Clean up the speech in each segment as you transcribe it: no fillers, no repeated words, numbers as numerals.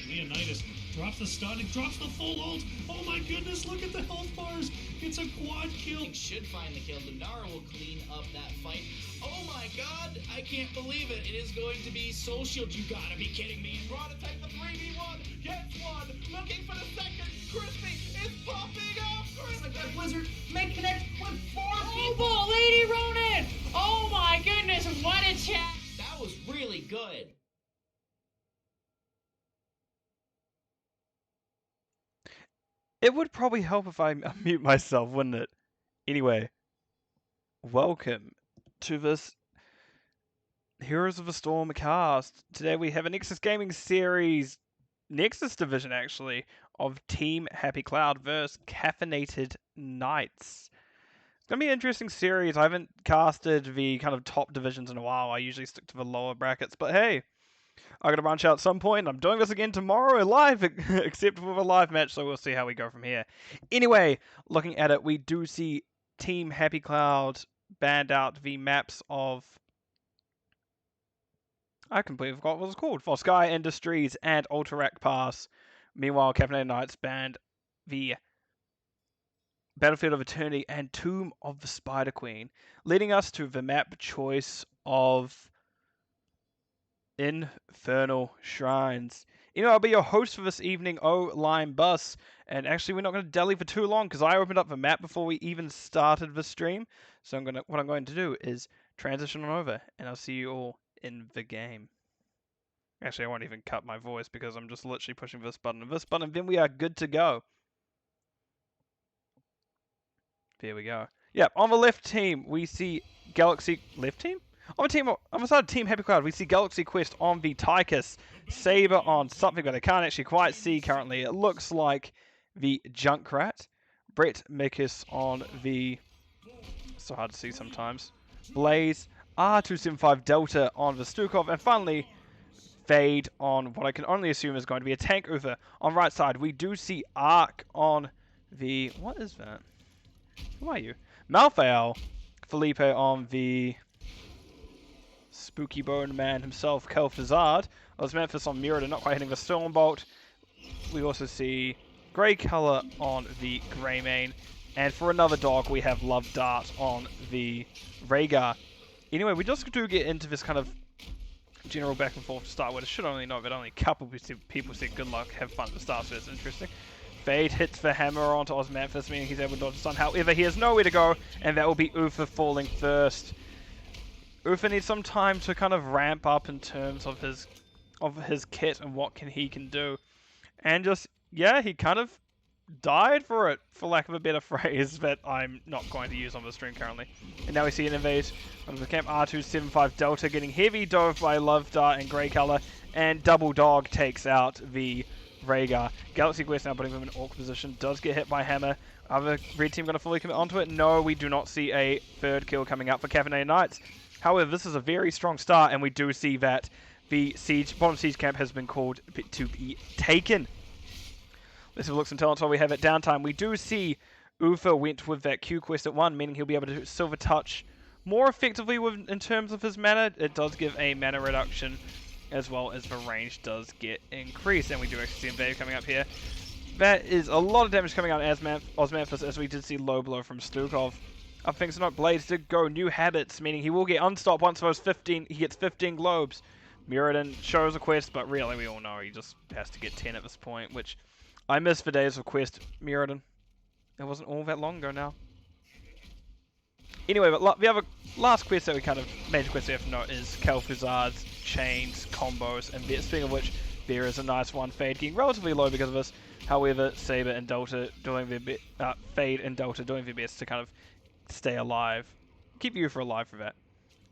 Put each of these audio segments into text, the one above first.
Leonidas drops the stun and drops the full ult. Oh my goodness, look at the health bars. It's a quad kill. Should find the kill. Lunara will clean up that fight. Oh my god, I can't believe it. It is going to be Soul Shield. You gotta be kidding me. Raw to take the 3v1. Gets one. Looking for the second. Crispy is popping off. Crispy. Blizzard may connect with 4 people. Oh, Lady Ronin! Oh my goodness, what a chat! That was really good. It would probably help if I unmute myself, wouldn't it? Anyway, welcome to this Heroes of the Storm cast. Today we have a Nexus Gaming series, Nexus division actually, of Team Happy Cloud versus Caffeinated Knights. It's going to be an interesting series. I haven't casted the kind of top divisions in a while. I usually stick to the lower brackets, but hey, I got to branch out at some point. I'm doing this again tomorrow live, except for a live match, so we'll see how we go from here. Anyway, looking at it, we do see Team Happy Cloud banned out the maps of... I completely forgot what it was called. For Sky Industries and Alterac Pass. Meanwhile, Caffeinated Knights banned the Battlefield of Eternity and Tomb of the Spider Queen, leading us to the map choice of Infernal Shrines. I'll be your host for this evening, O-Line Bus, and actually we're not going to dally for too long because I opened up the map before we even started the stream, so what I'm going to do is transition on over, and I'll see you all in the game. Actually, I won't even cut my voice because I'm just literally pushing this button and this button, and then we are good to go. There we go. Yep, on the left team, we see Galaxy... Left team? On the side of Team Happy Cloud, we see Galaxy Quest on the Tychus, Saber on something that I can't actually quite see currently. It looks like the Junkrat, Brett Mikus on the... so hard to see sometimes. Blaze, R275 Delta on the Stukov, and finally, Fade on what I can only assume is going to be a tank Uther. On right side, we do see Ark on the... what is that? Who are you? Malfael, Felipe on the... Spooky Bone Man himself, Kel'Thuzad. Osmanthus on Mirror, not quite hitting the Stormbolt. We also see Grey Color on the Greymane. And for another dog, we have Love Dart on the Rhaegar. Anyway, we just do get into this kind of general back and forth to start with. I should only know that only a couple people said good luck, have fun at the start, so it's interesting. Fade hits the hammer onto Osmanthus, meaning he's able to dodge the stun. However, he has nowhere to go, and that will be Uther falling first. Uther needs some time to kind of ramp up in terms of his kit and what he can do. And just, yeah, he kind of died for it, for lack of a better phrase, that I'm not going to use on the stream currently. And now we see an invade of the camp R275 Delta getting heavy dove by Love Dart and Grey Color, and Double Dog takes out the Rhaegar. Galaxy Quest now putting him in an awkward position, does get hit by Hammer. Are the red team going to fully commit onto it? No, we do not see a third kill coming out for Caffeinated Knights. However, this is a very strong start, and we do see that the bottom siege camp has been called to be taken. Let's have a look some talents while we have it downtime. We do see Uther went with that Q quest at 1, meaning he'll be able to Silver Touch more effectively in terms of his mana. It does give a mana reduction, as well as the range does get increased. And we do actually see Invader coming up here. That is a lot of damage coming out of Osmanthus, as we did see low blow from Stukov. Other things not Blades did go new habits, meaning he will get unstopped once those 15. He gets 15 globes. Mirrodin shows a quest, but really we all know he just has to get 10 at this point, which I miss the days of quest Mirrodin. It wasn't all that long ago now. Anyway, but the other last quest that we kind of major quest we have to note is Kel'Thuzad's chains, combos, and speaking of which, there is a nice one. Fade getting relatively low because of this. However, Saber and Delta doing their best, Fade and Delta doing their best to kind of stay alive. Keep you for alive for that.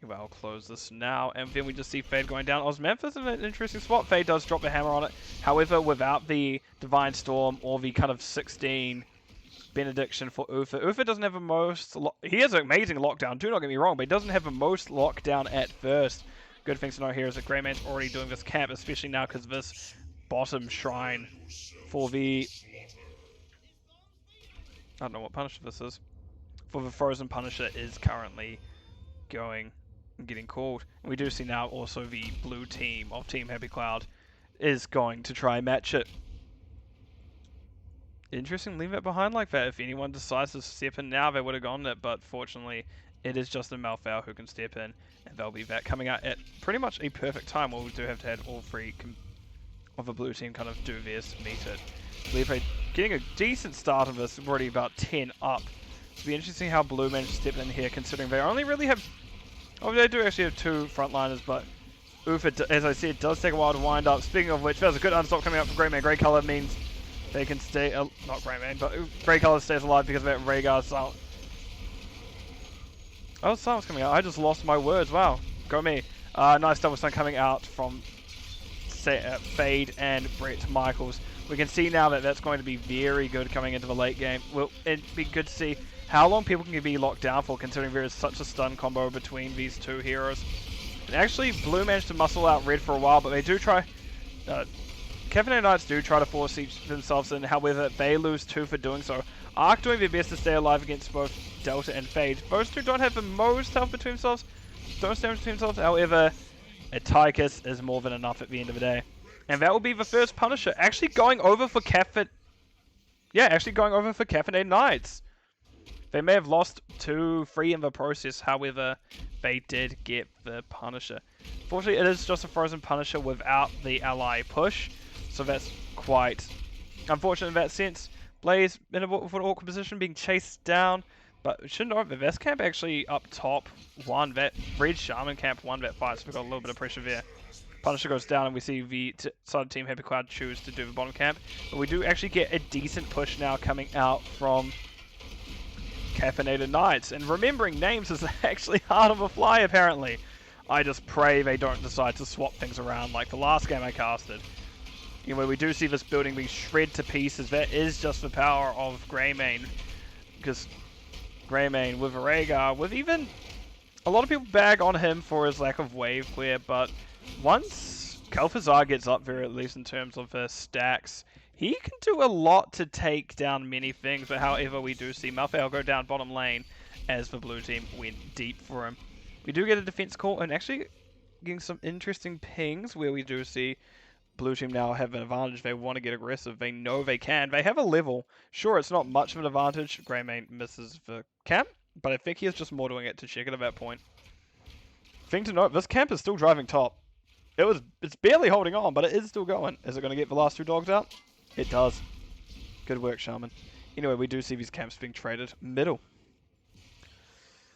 Well, I'll close this now, and then we just see Fade going down. Osmanthus in an interesting spot. Fade does drop the hammer on it. However, without the Divine Storm or the kind of 16 benediction for Uther. Uther doesn't have the most... He has an amazing lockdown, do not get me wrong, but he doesn't have the most lockdown at first. Good things to know here is that Greyman's already doing this camp, especially now because this bottom shrine for the... I don't know what Punisher this is. For the Frozen Punisher is currently going and getting called. And we do see now also the blue team of Team Happy Cloud is going to try and match it. Interesting, leave it behind like that. If anyone decides to step in now, they would have gone it, but fortunately, it is just the Malfoy who can step in, and they'll be that coming out at pretty much a perfect time. Well, we do have to have all three of the blue team kind of do theirs to meet it. Leave getting a decent start of this, already about 10 up. It'll be interesting how blue managed to step in here, considering they only really have... Oh, they do actually have 2 frontliners, but Ufa, as I said, does take a while to wind up. Speaking of which, there's a good unstop coming out from Grey Man. Grey color means they can stay, not Grey Man, but Grey color stays alive because of that Rhaegar silence. Oh, silence coming out. I just lost my words. Wow, go me. Nice double stun coming out from Fade and Brett Michaels. We can see now that that's going to be very good coming into the late game. Well, it'd be good to see how long people can be locked down for, considering there is such a stun combo between these 2 heroes. And actually, blue managed to muscle out red for a while, but they do try... Caffeinated Knights do try to force themselves in, however, they lose 2 for doing so. Arc doing their best to stay alive against both Delta and Fade. Those 2 don't have the most health between themselves, don't stand between themselves, however, a Tychus is more than enough at the end of the day. And that will be the first Punisher, actually going over for Caffeinated Knights. They may have lost 2-3 in the process, however, they did get the Punisher. Fortunately, it is just a frozen Punisher without the ally push, so that's quite unfortunate in that sense. Blaze in an awkward position, being chased down, but shouldn't know, the Vest camp actually up top won that. Red Shaman camp won that fight, so we've got a little bit of pressure there. Punisher goes down, and we see the side of Team Happy Cloud choose to do the bottom camp, but we do actually get a decent push now coming out from Caffeinated Knights, and remembering names is actually hard on the fly apparently. I just pray they don't decide to swap things around like the last game I casted. Anyway, we do see this building being shred to pieces. That is just the power of Greymane, because Greymane with Rhaegar, with even a lot of people bag on him for his lack of wave clear, but once Kel'Thuzad gets up there, at least in terms of his stacks, he can do a lot to take down many things. But however, we do see Malfoy go down bottom lane as the blue team went deep for him. We do get a defense call, and actually getting some interesting pings where we do see blue team now have an advantage. They want to get aggressive. They know they can. They have a level. Sure, it's not much of an advantage. Greymane misses the camp, but I think he is just more doing it to check it at that point. Thing to note, this camp is still driving top. It's barely holding on, but it is still going. Is it going to get the last 2 dogs out? It does. Good work, Shaman. Anyway, we do see these camps being traded middle.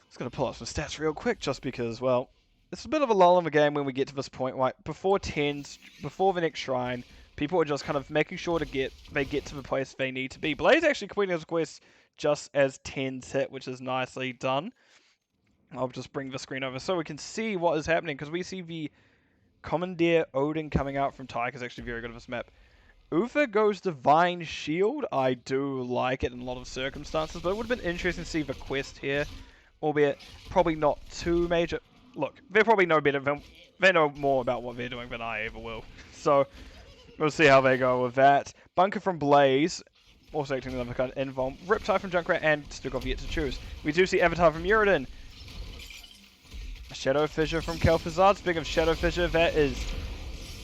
Just going to pull up some stats real quick, just because, well, it's a bit of a lull in the game when we get to this point. Right before 10s, before the next shrine, people are just kind of making sure they get to the place they need to be. Blaze actually completing his quest just as 10s hit, which is nicely done. I'll just bring the screen over so we can see what is happening, because we see the Commandeer Odin coming out from Tyke is actually very good at this map. Ufa goes Divine Shield. I do like it in a lot of circumstances, but it would have been interesting to see the quest here, albeit probably not too major. Look, they probably know better than, they know more about what they're doing than I ever will. So we'll see how they go with that. Bunker from Blaze, also acting another kind of invuln. Riptide from Junkrat, and Stukov yet to choose. We do see Avatar from Muradin. Shadow Fissure from Kel'Thuzad. Speaking of Shadow Fissure, that is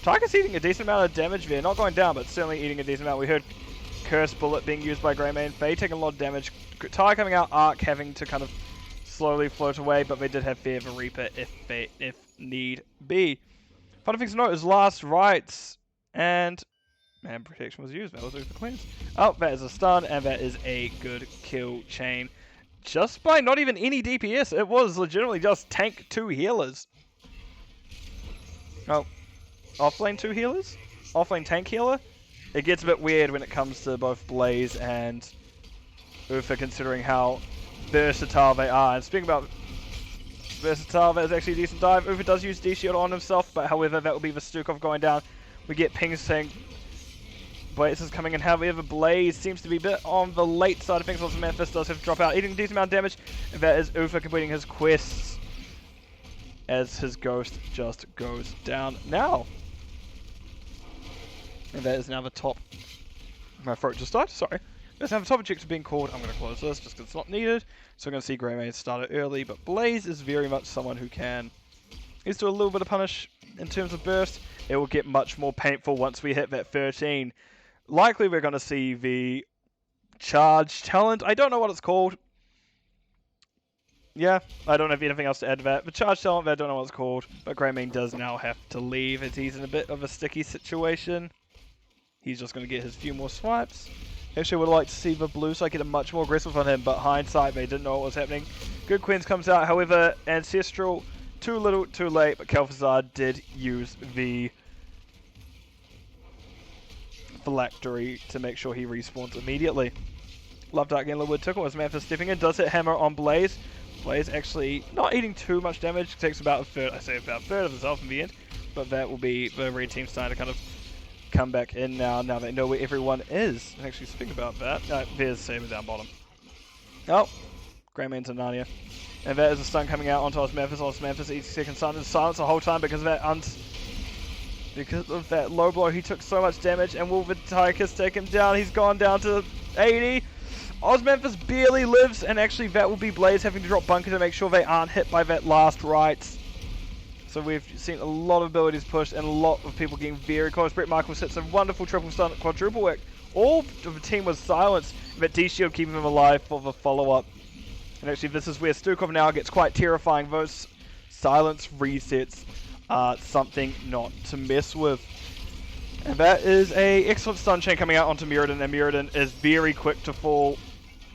Tychus eating a decent amount of damage there. Not going down, but certainly eating a decent amount. We heard Curse Bullet being used by Greymane. Faye taking a lot of damage. Ty coming out, Arc having to kind of slowly float away, but they did have Fear of a Reaper if need be. Fun thing to note is last rites and man protection was used. That was Ufa cleanse. Oh, that is a stun, and that is a good kill chain. Just by not even any DPS, it was legitimately just tank 2 healers. Oh, offlane 2 healers? Offlane tank healer? It gets a bit weird when it comes to both Blaze and Ufa, considering how versatile they are. And speaking about versatile, that is actually a decent dive. Ufa does use D-Shield on himself, but however, that will be the Stukov going down. We get pings saying Blaze is coming in. However, Blaze seems to be a bit on the late side of things. Also, Memphis does have to drop out, eating a decent amount of damage. And that is Ufa completing his quests as his ghost just goes down now. And that is now the top. My throat just died, sorry. That's now the top objective being called. I'm going to close this just because it's not needed. So we're going to see Greymane started early, but Blaze is very much someone who can. He's do a little bit of punish in terms of burst. it will get much more painful once we hit that 13. Likely we're going to see the charge talent. I don't know what it's called. Yeah, I don't have anything else to add to that. The charge talent, I don't know what it's called. But Greymane does now have to leave as he's in a bit of a sticky situation. He's just going to get his few more swipes. Actually, would like to see the blue side get a much more aggressive on him, but hindsight, they didn't know what was happening. Good Queens comes out, however, Ancestral, too little, too late, but Kel'Thuzad did use the phylactery to make sure he respawns immediately. Love Dark Yellow Wood Tickle as Mantis stepping in, does hit hammer on Blaze. Blaze actually not eating too much damage, takes about a third, I say about a third of his health in the end, but that will be the red team starting to kind of come back in now they know where everyone is. Actually, speak about that. There's Saber down bottom. Oh, Greymane's and Narnia. And that is a stun coming out onto Osmanthus. Osmanthus eats second stun in silence the whole time because of that low blow. He took so much damage, and will the Tychus take him down? He's gone down to 80. Osmanthus barely lives, and actually that will be Blaze having to drop Bunker to make sure they aren't hit by that last right. So we've seen a lot of abilities pushed and a lot of people getting very close. Brett Michaels hits a wonderful triple stun, quadruple work. All of the team was silenced, but D-Shield keeping him alive for the follow-up. And actually this is where Stukov now gets quite terrifying. Those silence resets are something not to mess with. And that is a excellent stun chain coming out onto Muradin, and Muradin is very quick to fall.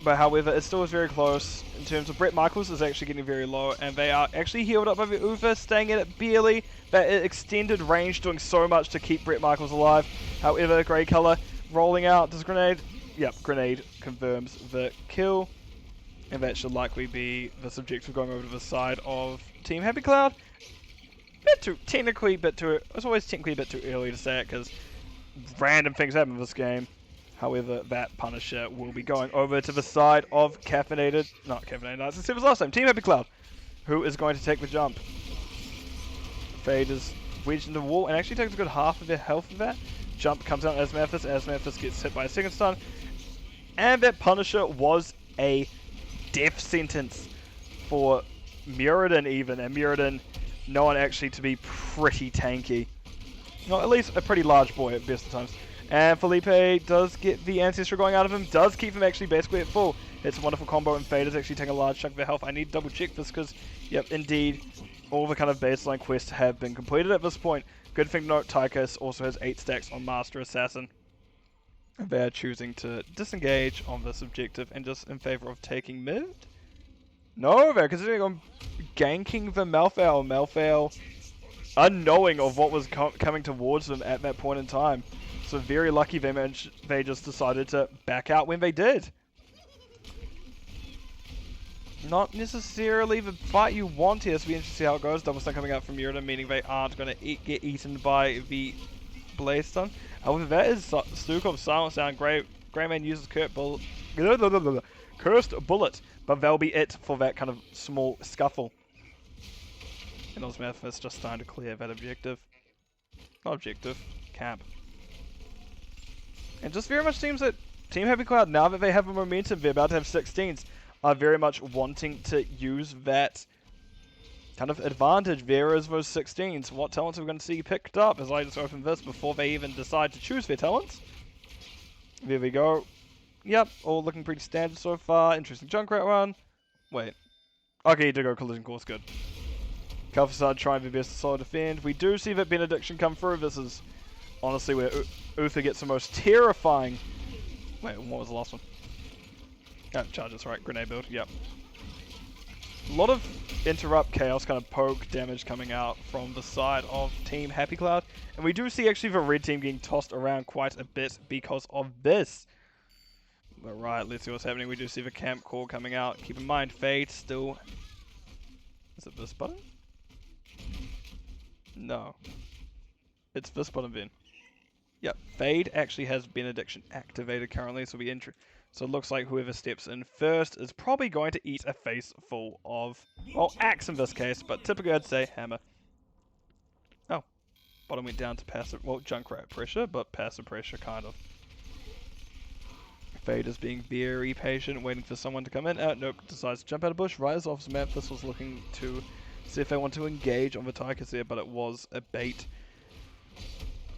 But however, it still is very close in terms of Brett Michaels is actually getting very low, and they are actually healed up by the Ufa, staying in it barely. That extended range doing so much to keep Brett Michaels alive. However, grey color rolling out. Does grenade? Yep, grenade confirms the kill. And that should likely be the subjective going over to the side of Team Happy Cloud. It's always technically a bit too early to say it because random things happen in this game. However, that Punisher will be going over to the side of Caffeinated. Not Caffeinated, no, it was last time. Team Happy Cloud, who is going to take the jump. Fade is wedged into the wall and actually takes a good half of their health of that. Jump comes out as Memphis gets hit by a second stun. And that Punisher was a death sentence for Muradin even. And Muradin known actually to be pretty tanky. Well, at least a pretty large boy at best of times. And Felipe does get the Ancestor going out of him, does keep him actually basically at full. It's a wonderful combo, and Fade is actually taking a large chunk of their health. I need to double check this because, yep, indeed, all the kind of baseline quests have been completed at this point. Good thing to note, Tychus also has 8 stacks on Master Assassin. And they're choosing to disengage on this objective and just in favor of taking mid. No, they're considering on ganking the Malthael. Malthael, unknowing of what was coming towards them at that point in time. So very lucky they just decided to back out when they did. Not necessarily the fight you want here, so we interested to see how it goes. Double stun coming out from Muradin, meaning they aren't going to get eaten by the Blaze stun. However, that is Stukov's silence down. Greymane uses Cursed Bullet, but that'll be it for that kind of small scuffle. And Osmanthus just starting to clear that objective. Not objective, camp. And just very much seems that Team Happy Cloud, now that they have a momentum, they're about to have 16s, are very much wanting to use that kind of advantage. There is those 16s. What talents are we going to see picked up as I just open this before they even decide to choose their talents? There we go. Yep, all looking pretty standard so far. Interesting Junkrat one. Wait. Okay, you did go Collision Course, good. Kel'Thuzad trying their best to solo defend. We do see that Benediction come through. This is honestly where Uther gets the most terrifying... Wait, what was the last one? Oh, charges, right. Grenade build, yep. A lot of interrupt chaos kind of poke damage coming out from the side of Team Happy Cloud. And we do see actually the red team getting tossed around quite a bit because of this. Alright, let's see what's happening. We do see the camp call coming out. Keep in mind, Fade still... Is it this button? No. It's this button then. Yep, Fade actually has Benediction activated currently, so so it looks like whoever steps in first is probably going to eat a face full of, well, axe in this case, but typically I'd say hammer. Oh, bottom went down to passive, well, Junkrat pressure, but passive pressure kind of. Fade is being very patient, waiting for someone to come in. Nope, decides to jump out of bush. Rise off Memphis was looking to see if they want to engage on the Tychus there, but it was a bait.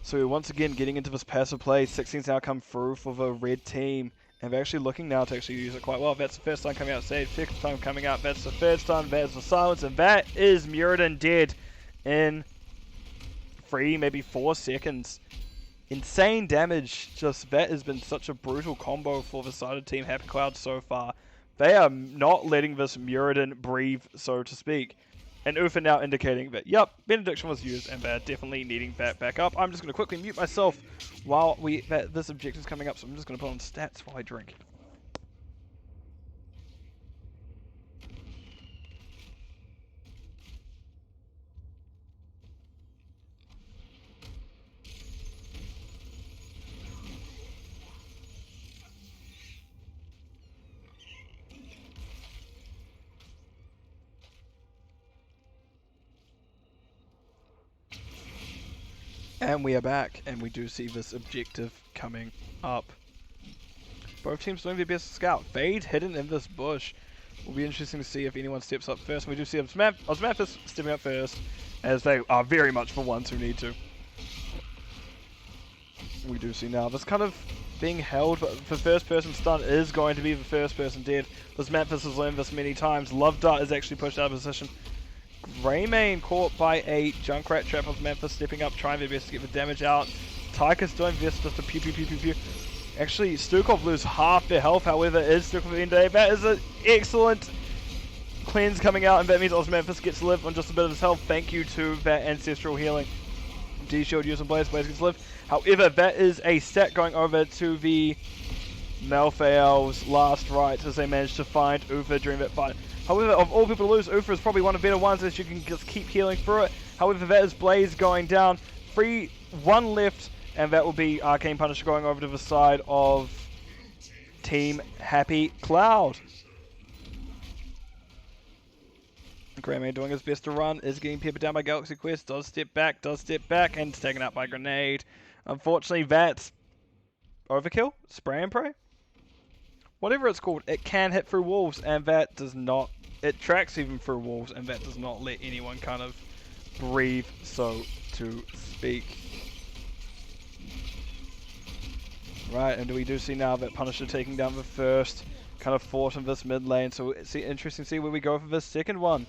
So we're once again getting into this passive play. 16's now come through for the red team. And they're actually looking now to actually use it quite well. That's the first time coming out stage, second time coming out. That's the third time. That's the silence. And that is Muradin dead in 3, maybe 4 seconds. Insane damage. Just that has been such a brutal combo for the side of Team Happy Cloud so far. They are not letting this Muradin breathe, so to speak. And Ufa now indicating that, yep, Benediction was used and they're definitely needing that back up. I'm just going to quickly mute myself while this objective is coming up, so I'm just going to put on stats while I drink. And we are back, and we do see this objective coming up. Both teams doing their best to scout. Fade hidden in this bush. Will be interesting to see if anyone steps up first. We do see Osmanthus stepping up first, as they are very much the ones who need to. We do see now this kind of being held, but the first person stun is going to be the first person dead. Osmanthus has learned this many times. Love Dart is actually pushed out of position. Greymane caught by a Junkrat trap of Memphis, stepping up, trying their best to get the damage out. Tyker's doing this just to pew pew pew pew pew. Actually, Stukov lose half their health, however, is Stukov at the end of the day. That is an excellent cleanse coming out, and that means Osmanthus gets to live on just a bit of his health. Thank you to that ancestral healing. D-Shield using Blaze gets to live. However, that is a stat going over to the Malfael's last rites as they managed to find Ufa during that fight. However, of all people to lose, Ufa is probably one of the better ones as you can just keep healing through it. However, that is Blaze going down. 1 left, and that will be Arcane Punisher going over to the side of Team Happy Cloud. Greymane doing his best to run, is getting peppered down by Galaxy Quest, does step back, and taken out by Grenade. Unfortunately, that's overkill, spray and pray. Whatever it's called, it can hit through walls, and that does not, it tracks even through walls, and that does not let anyone kind of breathe, so to speak. Right, and we do see now that Punisher taking down the first kind of fort in this mid lane, so it's interesting to see where we go for this second one.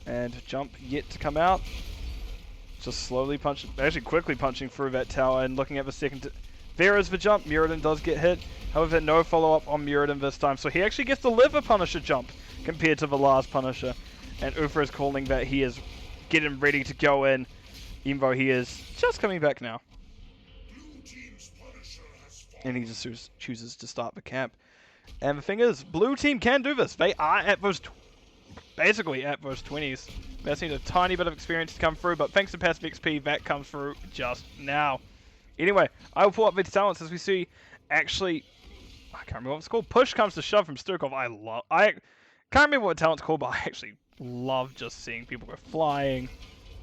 And jump yet to come out. Just slowly punching, actually quickly punching through that tower and looking at the second. There is the jump. Muradin does get hit. However, no follow-up on Muradin this time. So he actually gets to live a Punisher jump compared to the last Punisher. And Ufa is calling that he is getting ready to go in, even though he is just coming back now. And he just chooses to start the camp. And the thing is, blue team can do this. They are at those, basically at those 20s. They just need a tiny bit of experience to come through, but thanks to passive XP, that comes through just now. Anyway, I will pull up the talents as we see, actually, I can't remember what it's called. Push comes to shove from Stukov. I can't remember what talent's called, but I actually love just seeing people go flying.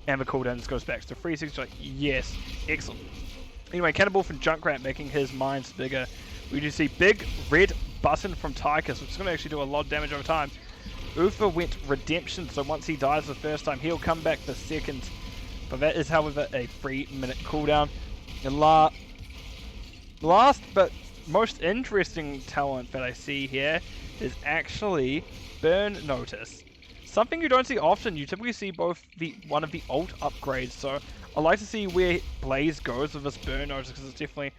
And the cooldown just goes back to 3 seconds. Like, yes, excellent. Anyway, Cannonball from Junkrat making his mines bigger. We do see big red button from Tychus, which is going to actually do a lot of damage over time. Ufa went Redemption, so once he dies the first time, he'll come back the second. But that is, however, a 3-minute cooldown. And last but most interesting talent that I see here is actually Burn Notice. Something you don't see often. You typically see both one of the ult upgrades. So I like to see where Blaze goes with this Burn Notice because it's definitely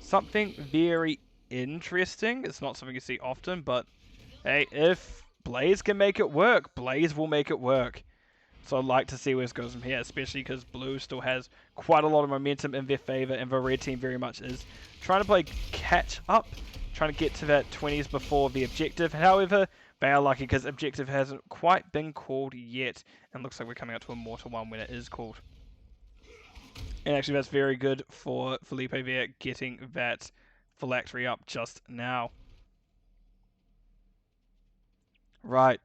something very interesting. It's not something you see often, but hey, if Blaze can make it work, Blaze will make it work. So I'd like to see where this goes from here, especially because blue still has quite a lot of momentum in their favor, and the red team very much is trying to play catch up, trying to get to that 20s before the objective. However, they are lucky because objective hasn't quite been called yet, and looks like we're coming up to a Mortar 1 when it is called. And actually that's very good for Felipe there, getting that phylactery up just now. Right.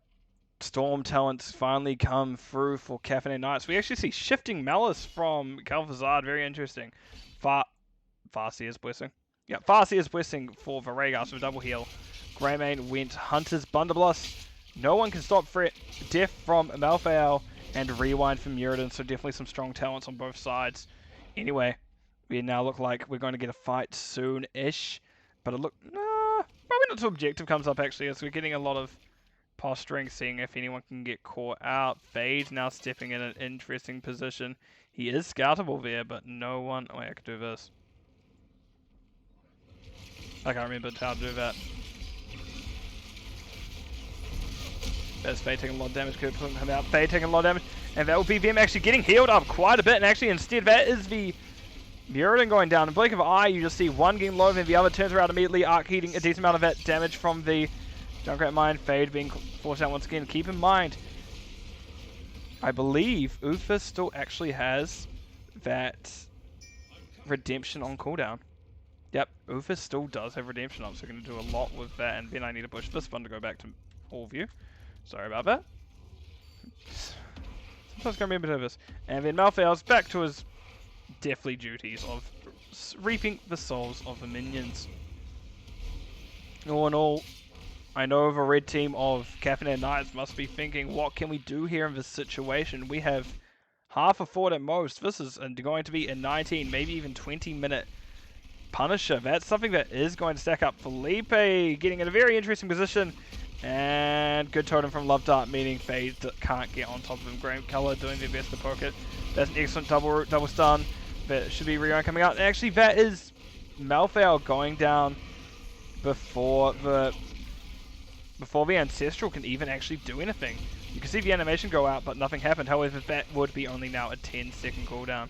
Storm talents finally come through for Caffeinated Knights. We actually see Shifting Malice from Calvazard. Very interesting. Farseer's Blessing. Yeah, Farseer's Blessing for Varagas with double heal. Greymane went Hunter's Blunderbuss. No one can stop Death from Malfael. and Rewind from Muradin, so definitely some strong talents on both sides. Anyway, we now look like we're going to get a fight soon-ish, but it look, nah, probably not till objective comes up actually, as we're getting a lot of posturing, seeing if anyone can get caught out. Fade now stepping in an interesting position. He is scoutable there, but no one, wait, I could do this. I can't remember how to do that. There's Fade taking a lot of damage, could put him out. Fade taking a lot of damage, and that will be them actually getting healed up quite a bit, and actually instead that is the Muradin going down. In blink of an eye, you just see one getting low, and the other turns around immediately, Arc heating a decent amount of that damage from the Junkrat Mine. Fade being forced out once again. Keep in mind, I believe Ufa still actually has that redemption on cooldown. Yep, Ufa still does have redemption up, so we're going to do a lot with that, and then I need to push this one to go back to all of you. Sorry about that. Sometimes I can't remember to do this. And then Malthael's back to his deathly duties of reaping the souls of the minions. All in all, I know the red team of Caffeinated Knights must be thinking, what can we do here in this situation? We have half a fort at most. This is going to be a 19, maybe even 20-minute Punisher. That's something that is going to stack up. Felipe getting in a very interesting position. And good totem from Love Dart, meaning Fade can't get on top of him. Graham Color doing their best to poke it. That's an excellent double stun. That should be Rion coming out. And actually, that is Malthael going down before the Ancestral can even actually do anything. You can see the animation go out, but nothing happened. However, that would be only now a 10-second cooldown.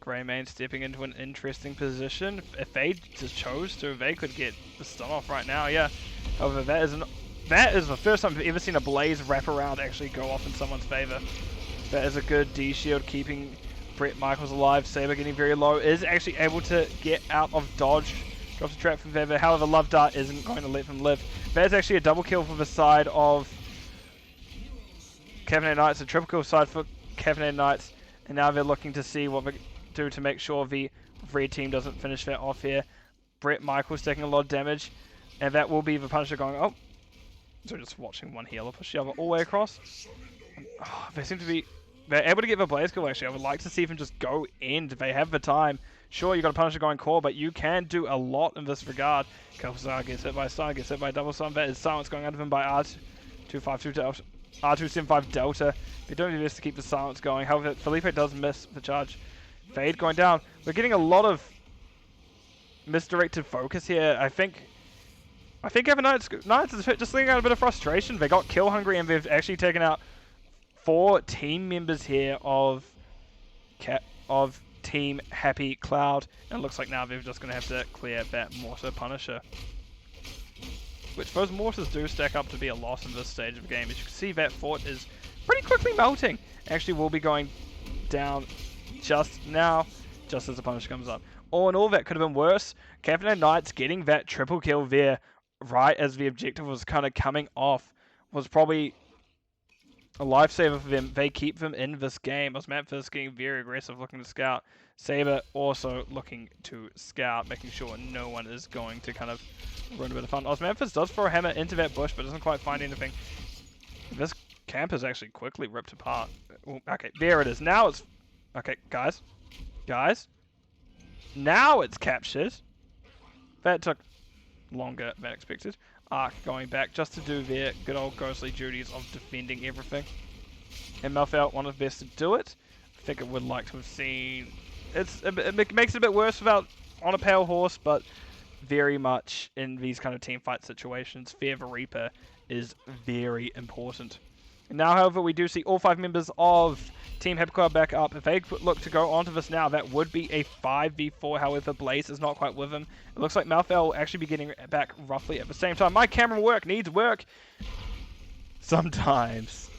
Greymane stepping into an interesting position. If they just chose to, they could get the stun off right now, yeah. However, that is the first time I've ever seen a Blaze wraparound actually go off in someone's favor. That is a good D-shield, keeping Brett Michaels alive. Saber getting very low, is actually able to get out of dodge. Drops a trap from Feather. However, Love Dart isn't going to let him live. That's actually a double kill for the side of Caffeinated Knights, a triple kill side for Caffeinated Knights. And now they're looking to see what they do to make sure the red team doesn't finish that off here. Brett Michaels taking a lot of damage. And that will be the Punisher going, oh. So just watching one healer push the other all the way across. Oh, they seem to be... They're able to get the Blaze kill actually. I would like to see them just go end. They have the time. Sure, you got a Punisher going core, but you can do a lot in this regard. Kel'Thuzar gets hit by a stun, gets hit by a double stun. That is silence going out of him by R252 Delta. R275 Delta. They're doing their best to keep the silence going. However, Felipe does miss the charge. Fade going down. We're getting a lot of misdirected focus here. I think Caffeinated Knights is just letting out a bit of frustration. They got kill hungry and they've actually taken out 4 team members here of Team Happy Cloud, and it looks like now they're just going to have to clear that Mortar Punisher. Which those Mortars do stack up to be a loss in this stage of the game. As you can see, that fort is pretty quickly melting. Actually, will be going down just now, just as the Punisher comes up. All in all, that could have been worse. Caffeinated Knights getting that triple kill there right as the objective was kind of coming off was probably a lifesaver for them. They keep them in this game. Osmanthus getting very aggressive, looking to scout. Saber also looking to scout, making sure no one is going to kind of ruin a bit of fun. Osmanthus does throw a hammer into that bush, but doesn't quite find anything. This camp is actually quickly ripped apart. Ooh, okay, there it is. Now it's... Okay, guys. Now it's captured. That took longer than expected. Arc going back just to do their good old ghostly duties of defending everything. And Malthael, one of the best to do it. I think I would like to have seen... It makes it a bit worse without on a pale horse, but very much in these kind of team fight situations, Fear the Reaper is very important. Now, however, we do see all 5 members of Team Happy Cloud back up. If they look to go onto this now, that would be a 5v4. However, Blaze is not quite with him. It looks like Malthael will actually be getting back roughly at the same time. My camera work needs work sometimes.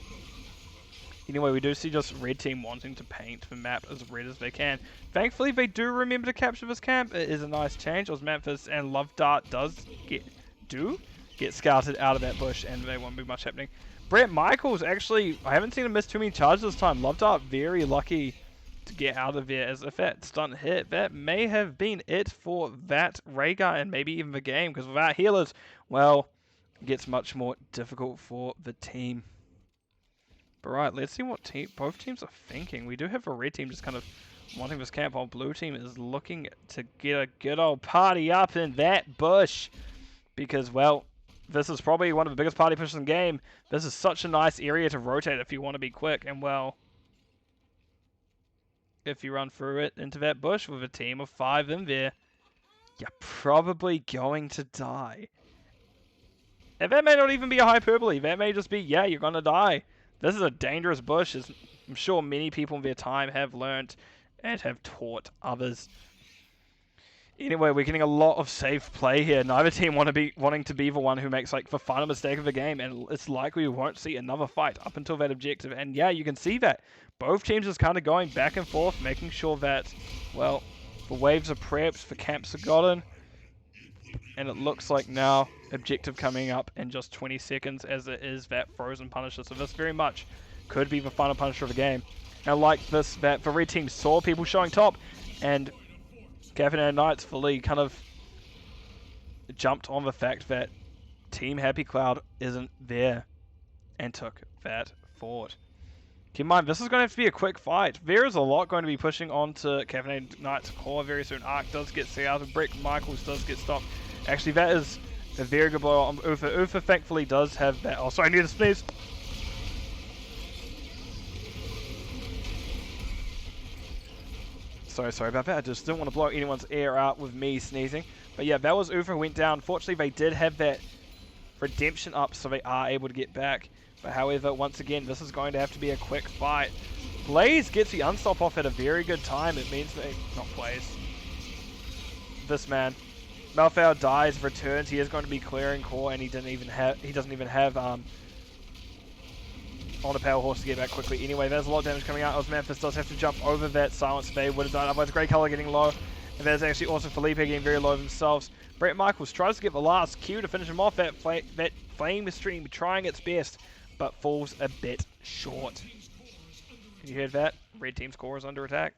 Anyway, we do see just red team wanting to paint the map as red as they can. Thankfully, they do remember to capture this camp. It is a nice change. Osmanthus and Love Dart get scouted out of that bush, and there won't be much happening. Brett Michaels, actually, I haven't seen him miss too many charges this time. Love Dart very lucky to get out of there, as if that stun hit, that may have been it for that Rhaegar and maybe even the game, because without healers, well, it gets much more difficult for the team. But right, let's see what both teams are thinking. We do have a red team just kind of wanting this camp, while blue team is looking to get a good old party up in that bush. Because, well, this is probably one of the biggest party pushes in the game. This is such a nice area to rotate if you want to be quick. And, well, if you run through it into that bush with a team of 5 in there, you're probably going to die. And that may not even be a hyperbole. That may just be, yeah, you're going to die. This is a dangerous bush, as I'm sure many people in their time have learnt and have taught others. Anyway, we're getting a lot of safe play here. Neither team wanting to be the one who makes like the final mistake of the game, and it's likely we won't see another fight up until that objective. And yeah, you can see that both teams is kind of going back and forth, making sure that, well, the waves are prepped, the camps are gotten, and it looks like now objective coming up in just 20 seconds, as it is that frozen punisher. So this very much could be the final punisher of the game. And like this, that the red team saw people showing top, and Caffeinated Knights fully kind of jumped on the fact that Team Happy Cloud isn't there and took that forward. Keep in mind, this is going to have to be a quick fight. There is a lot going to be pushing onto Caffeinated Knights' core very soon. Arc does get set out of Brick, Michaels does get stopped. Actually, that is a very good blow on Ufa. Ufa thankfully does have that. Oh, sorry, I need to sneeze. Sorry about that. I just didn't want to blow anyone's ear out with me sneezing. But yeah, that was Ufa who went down. Fortunately, they did have that redemption up, so they are able to get back. But however, once again, this is going to have to be a quick fight. Blaze gets the unstop off at a very good time. It means they... Not Blaze. This man. Malfour dies, returns. He is going to be clearing core, and he doesn't even have on a power horse to get back quickly. Anyway, there's a lot of damage coming out. Memphis does have to jump over that silence they would have done. Otherwise, Grey Color getting low. And there's actually also Felipe getting very low themselves. Brett Michaels tries to get the last Q to finish him off. That flame stream trying its best, but falls a bit short. You heard that? Red team's core is under attack.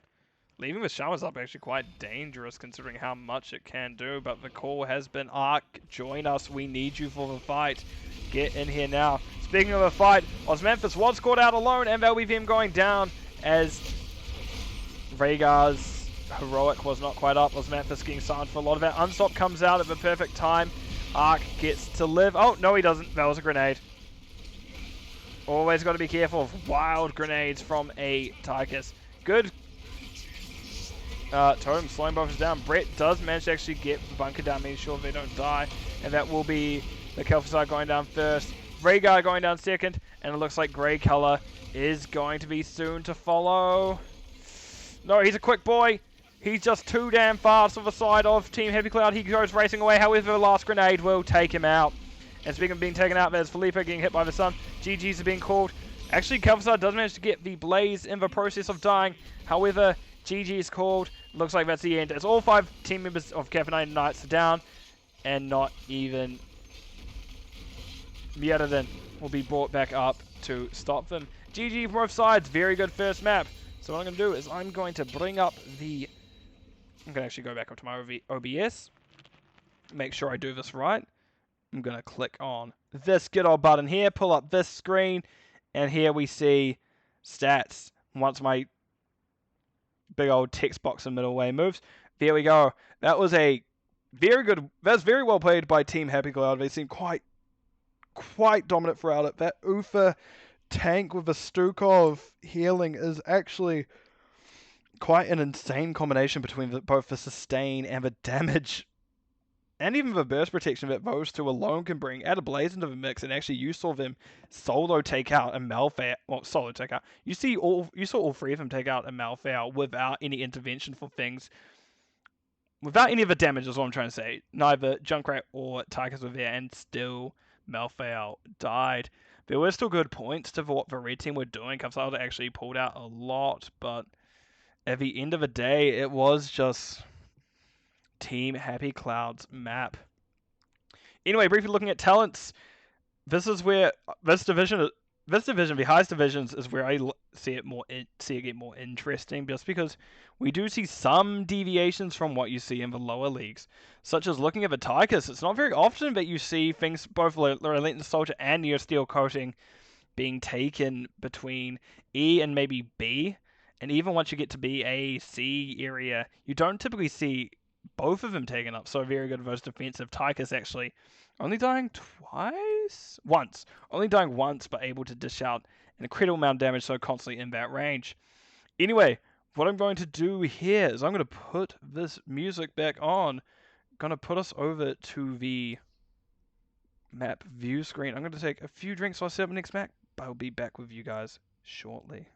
Leaving the showers up actually quite dangerous considering how much it can do, but the call has been Arc, join us, we need you for the fight. Get in here now. Speaking of a fight, Memphis was caught out alone, and they'll be him going down as Rhaegar's heroic was not quite up. Memphis getting signed for a lot of that. Unstop comes out at the perfect time. Arc gets to live. Oh, no he doesn't. That was a grenade. Always got to be careful of wild grenades from a Tychus. Good totem slowing both down. Brett does manage to actually get the bunker down, making sure they don't die. And that will be the Kel'Thuzad going down first. Rhaegar going down second. And it looks like Grey Color is going to be soon to follow. No, he's a quick boy. He's just too damn fast on the side of Team Happy Cloud. He goes racing away. However, the last grenade will take him out. And speaking of being taken out, there's Felipe getting hit by the sun. GG's are being called. Actually, Kel'Thuzad does manage to get the Blaze in the process of dying. However, GG is called. Looks like that's the end. As all 5 team members of Caffeinated Knights are down. And not even Miadadin will be brought back up to stop them. GG from both sides. Very good first map. So what I'm going to do is I'm going to bring up the... I'm going to actually go back up to my OBS. Make sure I do this right. I'm going to click on this good old button here. Pull up this screen. And here we see stats. Once my big old text box in the middle way moves. There we go. That was a very good... That's very well played by Team Happy Cloud. They seem quite dominant throughout it. That Ufa tank with a Stukov healing is actually quite an insane combination between both the sustain and the damage and even the burst protection that those two alone can bring. Add a Blaze into the mix, and actually you saw them solo take out a Malfair. Well, solo take out. You saw all 3 of them take out a Malfair without any intervention for things. Without any of the damage is what I'm trying to say. Neither Junkrat or Tychus were there, and still Malfair died. There were still good points to what the red team were doing. Caffeinated actually pulled out a lot, but at the end of the day, it was just Team Happy Cloud's map. Anyway, briefly looking at talents, this is where this division, the highest divisions, is where I see it get more interesting, just because we do see some deviations from what you see in the lower leagues, such as looking at the Tychus. It's not very often that you see things both Relentless Soldier and Neo Steel coating being taken between E and maybe B. And even once you get to B, A, C area, you don't typically see both of them taken up. So very good versus defensive. Tychus actually only dying twice? Once. Only dying once, but able to dish out an incredible amount of damage, so constantly in that range. Anyway, what I'm going to do here is I'm going to put this music back on. I'm going to put us over to the map view screen. I'm going to take a few drinks while I set up the next map, but I'll be back with you guys shortly.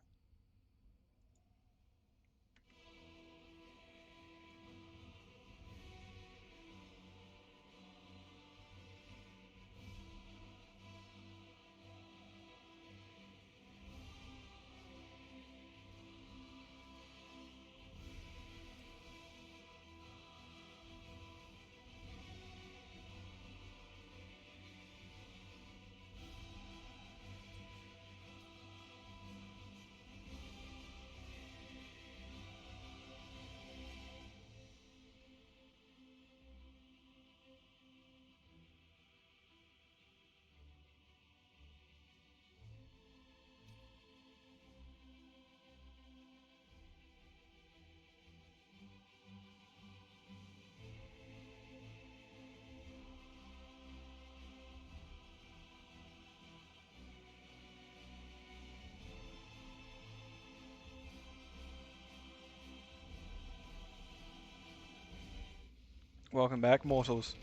Welcome back, mortals.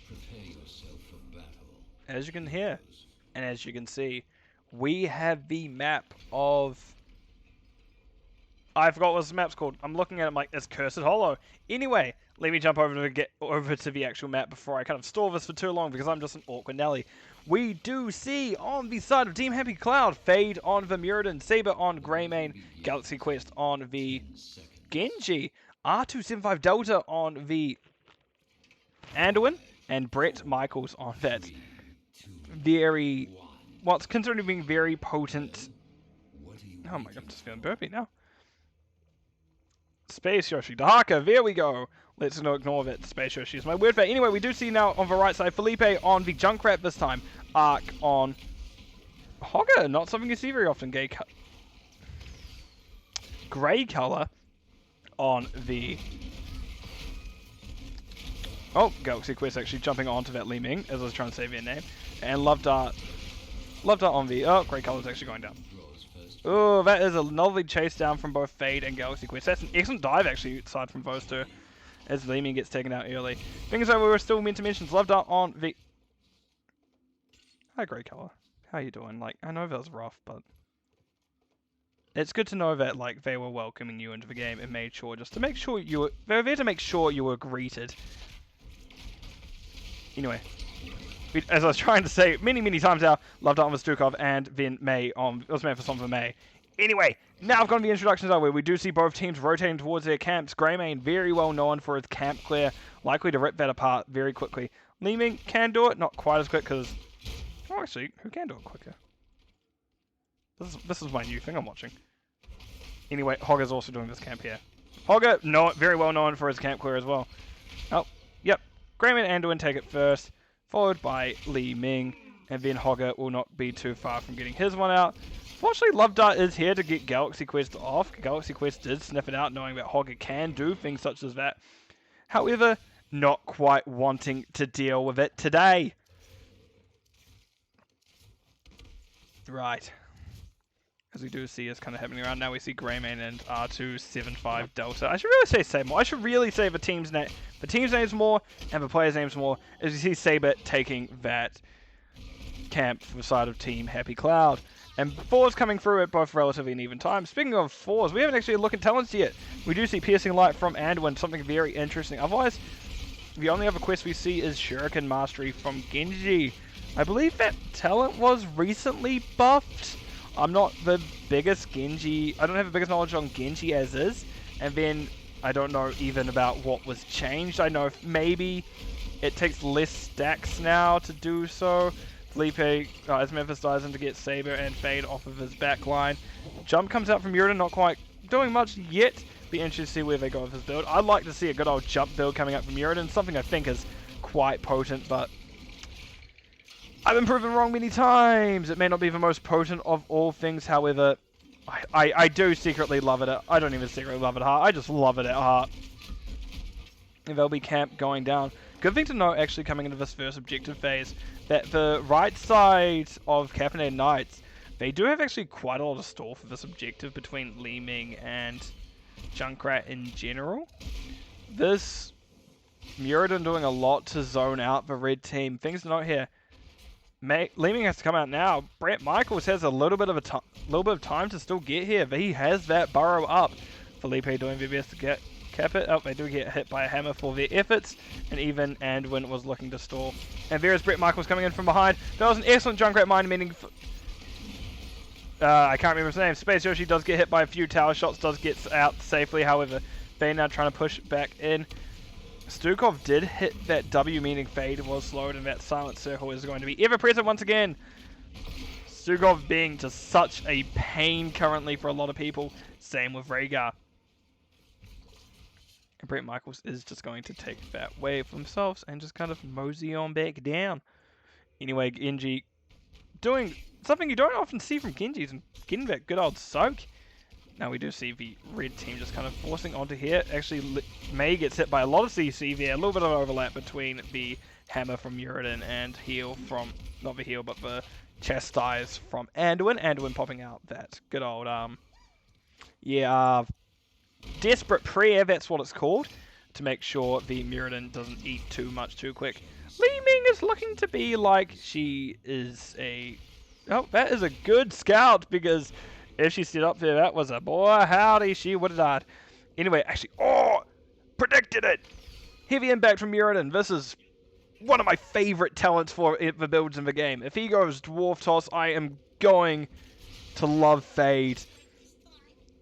Prepare yourself for battle. As you can hear, and as you can see, we have the map of... I forgot what this map's called. I'm looking at it like, it's Cursed Hollow. Anyway, let me jump over to the actual map before I kind of stall this for too long, because I'm just an awkward Nelly. We do see on the side of Team Happy Cloud, Fade on the Muradin, Saber on Greymane, Galaxy Quest on the Genji, R275 Delta on the Anduin, and Brett Michaels on that very, what's considered being very potent. Oh my god, I'm just feeling burpy now. Space Yoshi, Dahaka, there we go. Let's not ignore that Space Yoshi is my word for it. Anyway, we do see now on the right side, Felipe on the Junkrat this time. Arc on Hogger, not something you see very often. Grey color on the... Oh, Galaxy Quest actually jumping onto that Li Ming, as I was trying to say their name. And Love Dart on the... Oh, Grey color's actually going down. Oh, that is a lovely chase down from both Fade and Galaxy Quest. That's an excellent dive, actually, aside from those two, as Li Ming gets taken out early. Things that we were still meant to mention, Love Dart on the... Hi, Grey color. How you doing? Like, I know that was rough, but... It's good to know that, like, they were welcoming you into the game and made sure, just to make sure you were... They were there to make sure you were greeted. Anyway, as I was trying to say many times now, Love Dart on Stukov and then May on... It was meant for something for May. Anyway, now I've gone to the introductions out where we do see both teams rotating towards their camps. Greymane, very well known for his camp clear, likely to rip that apart very quickly. Li Ming can do it, not quite as quick because... Oh, actually, who can do it quicker? This is my new thing I'm watching. Anyway, Hogger's also doing this camp here. Hogger, no, very well known for his camp clear as well. Oh, yep. Greymane and Anduin take it first, followed by Li Ming, and then Hogger will not be too far from getting his one out. Fortunately, Love Dart is here to get Galaxy Quest off. Galaxy Quest did sniff it out, knowing that Hogger can do things such as that. However, not quite wanting to deal with it today. Right. As we do see is kind of happening around now, we see Greymane and R275 Delta. I should really say more. I should really say the team's names more and the players' names more. As you see Saber taking that camp for the side of Team Happy Cloud. And fours coming through at both relatively uneven times. Speaking of fours, we haven't actually looked at talents yet. We do see Piercing Light from Anduin, something very interesting. Otherwise, the only other quest we see is Shuriken Mastery from Genji. I believe that talent was recently buffed. I'm not the biggest Genji... I don't have the biggest knowledge on Genji as is. And then I don't know even about what was changed. I know maybe it takes less stacks now to do so. Felipe, as Memphis dives in to get Saber and Fade off of his back line. Jump comes out from Muradin, not quite doing much yet. Be interested to see where they go with his build. I'd like to see a good old jump build coming out from Muradin. Something I think is quite potent, but... I've been proven wrong many times. It may not be the most potent of all things, however, I do secretly love it. I don't even secretly love it at heart. I just love it at heart. And there'll be camp going down. Good thing to note, actually, coming into this first objective phase, that the right side of Caffeinated Knights, they do have actually quite a lot of store for this objective between Li Ming and Junkrat in general. This Muradin doing a lot to zone out the red team. Things to note here. Li Ming has to come out now. Brett Michaels has a little bit of time to still get here. But he has that burrow up. Felipe doing their best to cap it. Oh, they do get hit by a hammer for their efforts. And even Anduin was looking to stall. And there is Brett Michaels coming in from behind. That was an excellent Junkrat mind meaning. I can't remember his name. Space Yoshi does get hit by a few tower shots. Does get out safely. However, they're now trying to push back in. Stukov did hit that W, meaning Fade was slowed, and that silent circle is going to be ever present once again. Stukov being just such a pain currently for a lot of people. Same with Rhaegar. And Brett Michaels is just going to take that wave for themselves and just kind of mosey on back down. Anyway, Genji doing something you don't often see from Genji, and getting that good old soak. Now we do see the red team just kind of forcing onto here. Actually, May gets hit by a lot of CC there. A little bit of overlap between the hammer from Muradin and heal from, not the heal, but the chastise from Anduin. Anduin popping out that good old, desperate prayer, that's what it's called, to make sure the Muradin doesn't eat too much too quick. Li Ming is looking to be like she is a... Oh, that is a good scout, because if she stood up there, that was a boy, howdy, she would have died. Anyway, actually, predicted it! Heavy impact from Muradin. This is one of my favorite talents for the builds in the game. If he goes Dwarf Toss, I am going to love Fade.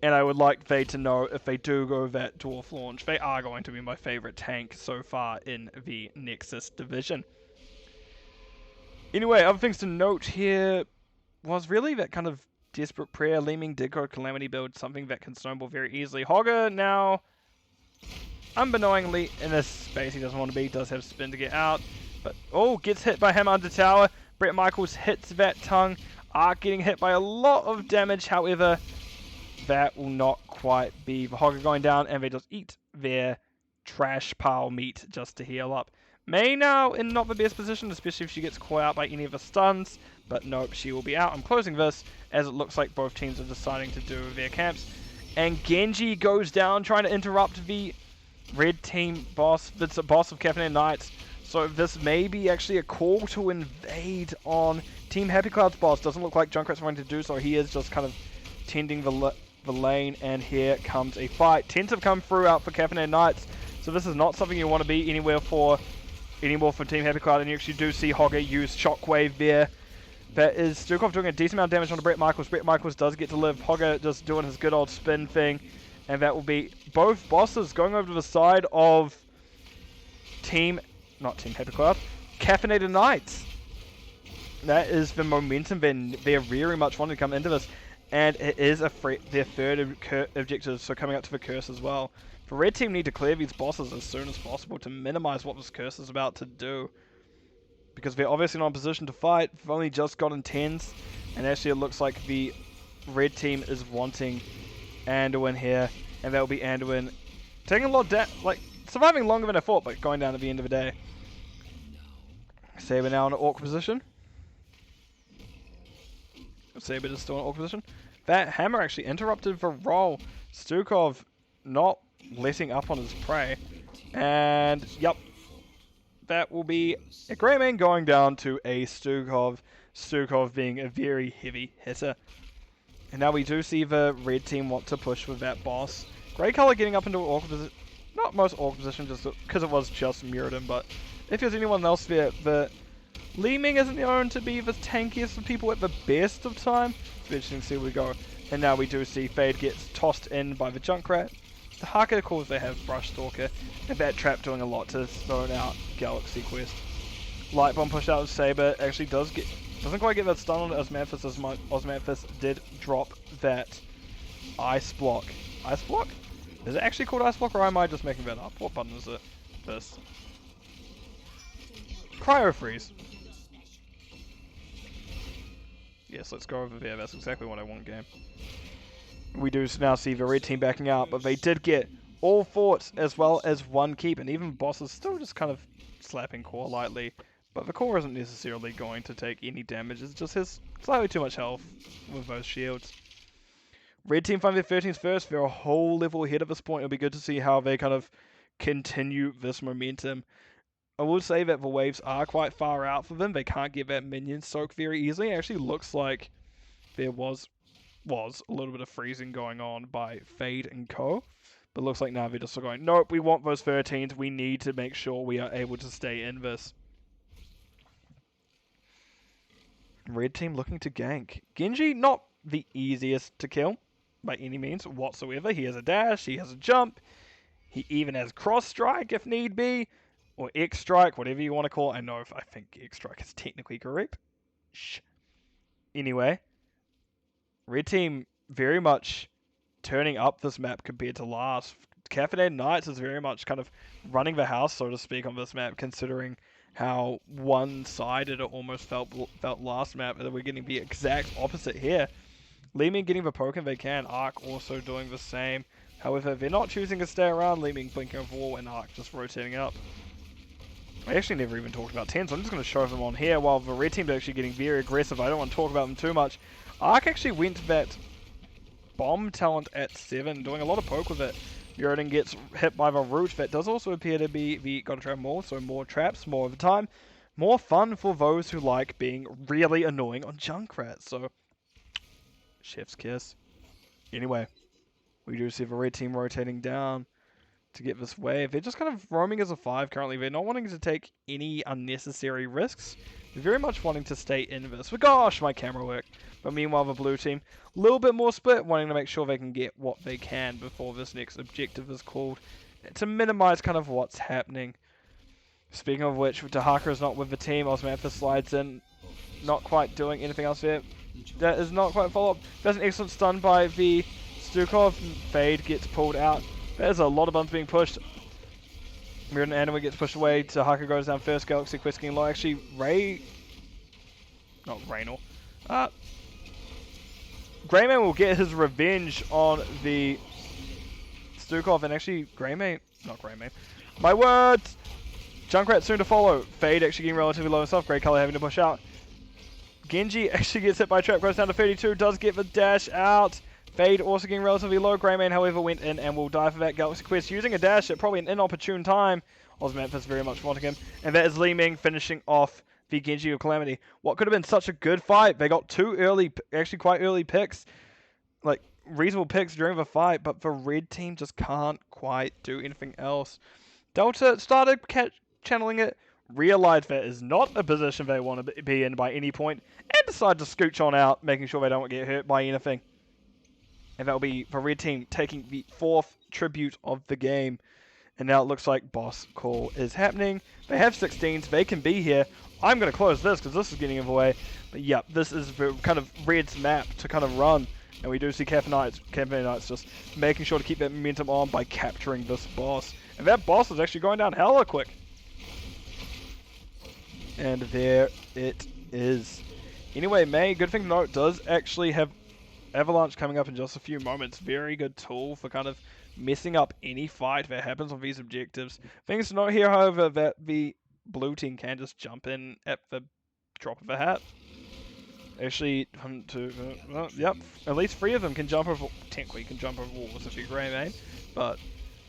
And I would like Fade to know if they do go that Dwarf launch, they are going to be my favorite tank so far in the Nexus division. Anyway, other things to note here was really that kind of desperate prayer. Li Ming did go Calamity build, something that can snowball very easily. Hogger now, unbeknowingly, in this space he doesn't want to be, does have spin to get out. But, gets hit by hammer under tower. Brett Michaels hits that tongue. Arc getting hit by a lot of damage, however, that will not quite be the Hogger going down, and they just eat their trash pile meat just to heal up. May now in not the best position, especially if she gets caught out by any of the stuns, but nope, she will be out. I'm closing this, as it looks like both teams are deciding to do their camps. And Genji goes down, trying to interrupt the red team boss. That's a boss of Caffeinated Knights. So this may be actually a call to invade on Team Happy Cloud's boss. Doesn't look like Junkrat's going to do so. He is just kind of tending the lane, and here comes a fight. Tens have come through out for Caffeinated Knights, so this is not something you want to be anymore for Team Happy Cloud, and you actually do see Hogger use Shockwave there. That is Stukov doing a decent amount of damage onto Brett Michaels. Brett Michaels does get to live. Hogger just doing his good old spin thing, and that will be both bosses going over to the side of not Team Happy Cloud, Caffeinated Knights. That is the momentum they're very much wanting to come into this. And it is their third objective, so coming up to the curse as well. The red team need to clear these bosses as soon as possible to minimize what this curse is about to do. Because they're obviously not in position to fight. They've only just gotten 10s. And actually it looks like the red team is wanting Anduin here. And that will be Anduin taking a lot of surviving longer than I thought, but going down at the end of the day. Saber now in an awkward position. Saber is still in an awkward position. That hammer actually interrupted the roll. Stukov not letting up on his prey. And, yep. That will be a Greyman going down to a Stukov. Stukov being a very heavy hitter. And now we do see the red team want to push with that boss. Grey color getting up into an awkward position. Not most awkward position, just because it was just Muradin, but if there's anyone else there, Li Ming isn't known to be the tankiest of people at the best of time. It's interesting to see where we go. And now we do see Fade gets tossed in by the Junkrat. The Haka calls they have Brush Stalker, and that trap doing a lot to zone out Galaxy Quest. Light Bomb pushed out of Saber actually doesn't quite get that stun on Osmanthus as much. Osmanthus did drop that Ice Block. Ice Block? Is it actually called Ice Block, or am I just making that up? What button is it? This. Cryo Freeze. Yes, let's go over there. That's exactly what I want, game. We do now see the red team backing out, but they did get all forts as well as one keep, and even boss is still just kind of slapping core lightly. But the core isn't necessarily going to take any damage, it's just his slightly too much health with those shields. Red team find their 13s first, they're a whole level ahead at this point. It'll be good to see how they kind of continue this momentum. I will say that the waves are quite far out for them. They can't get that minion soak very easily. It actually looks like there was a little bit of freezing going on by Fade and Co. But looks like now they're just going, nope, we want those 13s. We need to make sure we are able to stay in this. Red team looking to gank. Genji, not the easiest to kill by any means whatsoever. He has a dash, he has a jump, he even has cross strike if need be, or X strike, whatever you want to call it. I think X strike is technically correct. Shh. Anyway, red team very much turning up this map compared to last. Caffeinated Knights is very much kind of running the house, so to speak, on this map, considering how one-sided it almost felt last map, and we're getting the exact opposite here. Leeming getting the poke if they can, Arc also doing the same. However, they're not choosing to stay around, Leeming blinking of wall and Arc just rotating up. I actually never even talked about 10, so I'm just going to show them on here while the red team's actually getting very aggressive. I don't want to talk about them too much. Arc actually went that bomb talent at 7, doing a lot of poke with it. Muradin gets hit by the root. That does also appear to be the Gotta Trap more, so more traps, more of the time. More fun for those who like being really annoying on Junkrat, so chef's kiss. Anyway, we do see the red team rotating down to get this wave. They're just kind of roaming as a 5 currently. They're not wanting to take any unnecessary risks. They're very much wanting to stay in this. But gosh, my camera worked. But meanwhile, the blue team, a little bit more split, wanting to make sure they can get what they can before this next objective is called, to minimize kind of what's happening. Speaking of which, Dahaka is not with the team. Osmanthus slides in, not quite doing anything else there. That is not quite follow-up. There's an excellent stun by the Stukov. Fade gets pulled out. There's a lot of buttons being pushed. Muradin Anima gets pushed away. Dahaka goes down first. Galaxy Quest getting low. Actually, Greymane will get his revenge on the Stukov, and actually my words! Junkrat soon to follow. Fade actually getting relatively low himself. Grey Color having to push out. Genji actually gets hit by trap, goes down to 32, does get the dash out. Fade also getting relatively low. Greymane, however, went in and will die for that Galaxy Quest, using a dash at probably an inopportune time. Osmanthus very much wanting him. And that is Leeming finishing off the Genji of Calamity. What could have been such a good fight. They got 2 early, actually quite early picks. Like, reasonable picks during the fight, but the red team just can't quite do anything else. Delta started channeling it, realized that is not a position they want to be in by any point, and decided to scooch on out, making sure they don't get hurt by anything. And that'll be the red team taking the 4th tribute of the game. And now it looks like boss call is happening. They have 16s, they can be here. I'm going to close this because this is getting in the way. But yeah, this is the kind of red's map to kind of run. And we do see Caffeinated Knights just making sure to keep that momentum on by capturing this boss. And that boss is actually going down hella quick. And there it is. Anyway, May, good thing to note, does actually have Avalanche coming up in just a few moments. Very good tool for kind of messing up any fight that happens on these objectives. Things to note here, however, that the blue team can just jump in at the drop of a hat. Actually, yep, at least 3 of them can jump over, technically can jump over walls if you're Greymane. But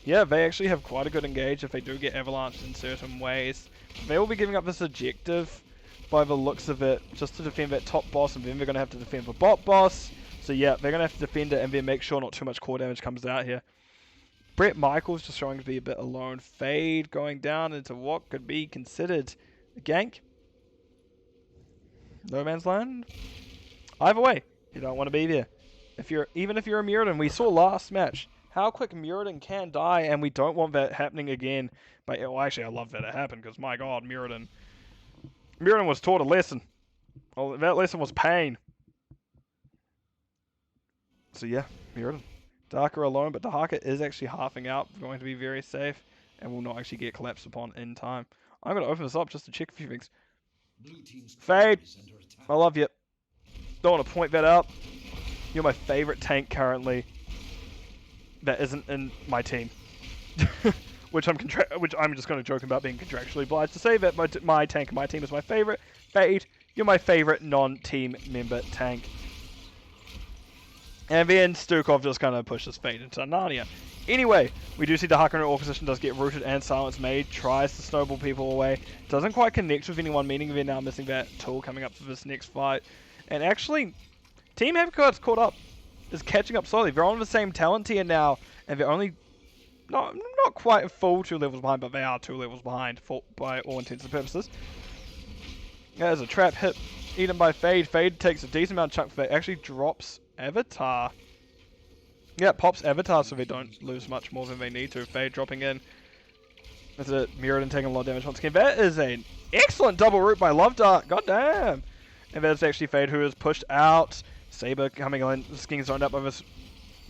yeah, they actually have quite a good engage if they do get Avalanche in certain ways. They will be giving up this objective by the looks of it, just to defend that top boss, and then they're going to have to defend the bot boss. So yeah, they're going to have to defend it and then make sure not too much core damage comes out here. Brett Michaels just showing to be a bit alone. Fade going down into what could be considered a gank. No man's land. Either way, you don't want to be there. Even if you're a Muradin, we saw last match how quick Muradin can die, and we don't want that happening again. But well, actually, I love that it happened because my God, Muradin was taught a lesson. Well, that lesson was pain. So yeah, Muradin. Dahaka alone, but Dahaka is actually halving out, going to be very safe, and will not actually get collapsed upon in time. I'm going to open this up just to check a few things. Fade, I love you. Don't want to point that out. You're my favorite tank currently. That isn't in my team. which I'm just going to joke about being contractually obliged to say that my tank and my team is my favorite. Fade, you're my favorite non-team member tank. And then Stukov just kind of pushes Fade into Narnia. Anyway, we do see the Hakuna Orchestration does get rooted and Silence Made, tries to snowball people away. Doesn't quite connect with anyone, meaning they're now missing that tool coming up for this next fight. And actually, Team Happy Card's caught up. Is catching up slowly. They're on the same talent tier now, and they're only not quite a full 2 levels behind, but they are 2 levels behind by all intents and purposes. There's a trap hit eaten by Fade. Fade takes a decent amount of chunk for that. Actually drops Avatar. Yeah, pops Avatar so they don't lose much more than they need to. Fade dropping in. That's it. Mirrodin taking a lot of damage once again. That is an excellent double root by Love Dart. God damn. And that's actually Fade who is pushed out. Saber coming in. This getting zoned up with his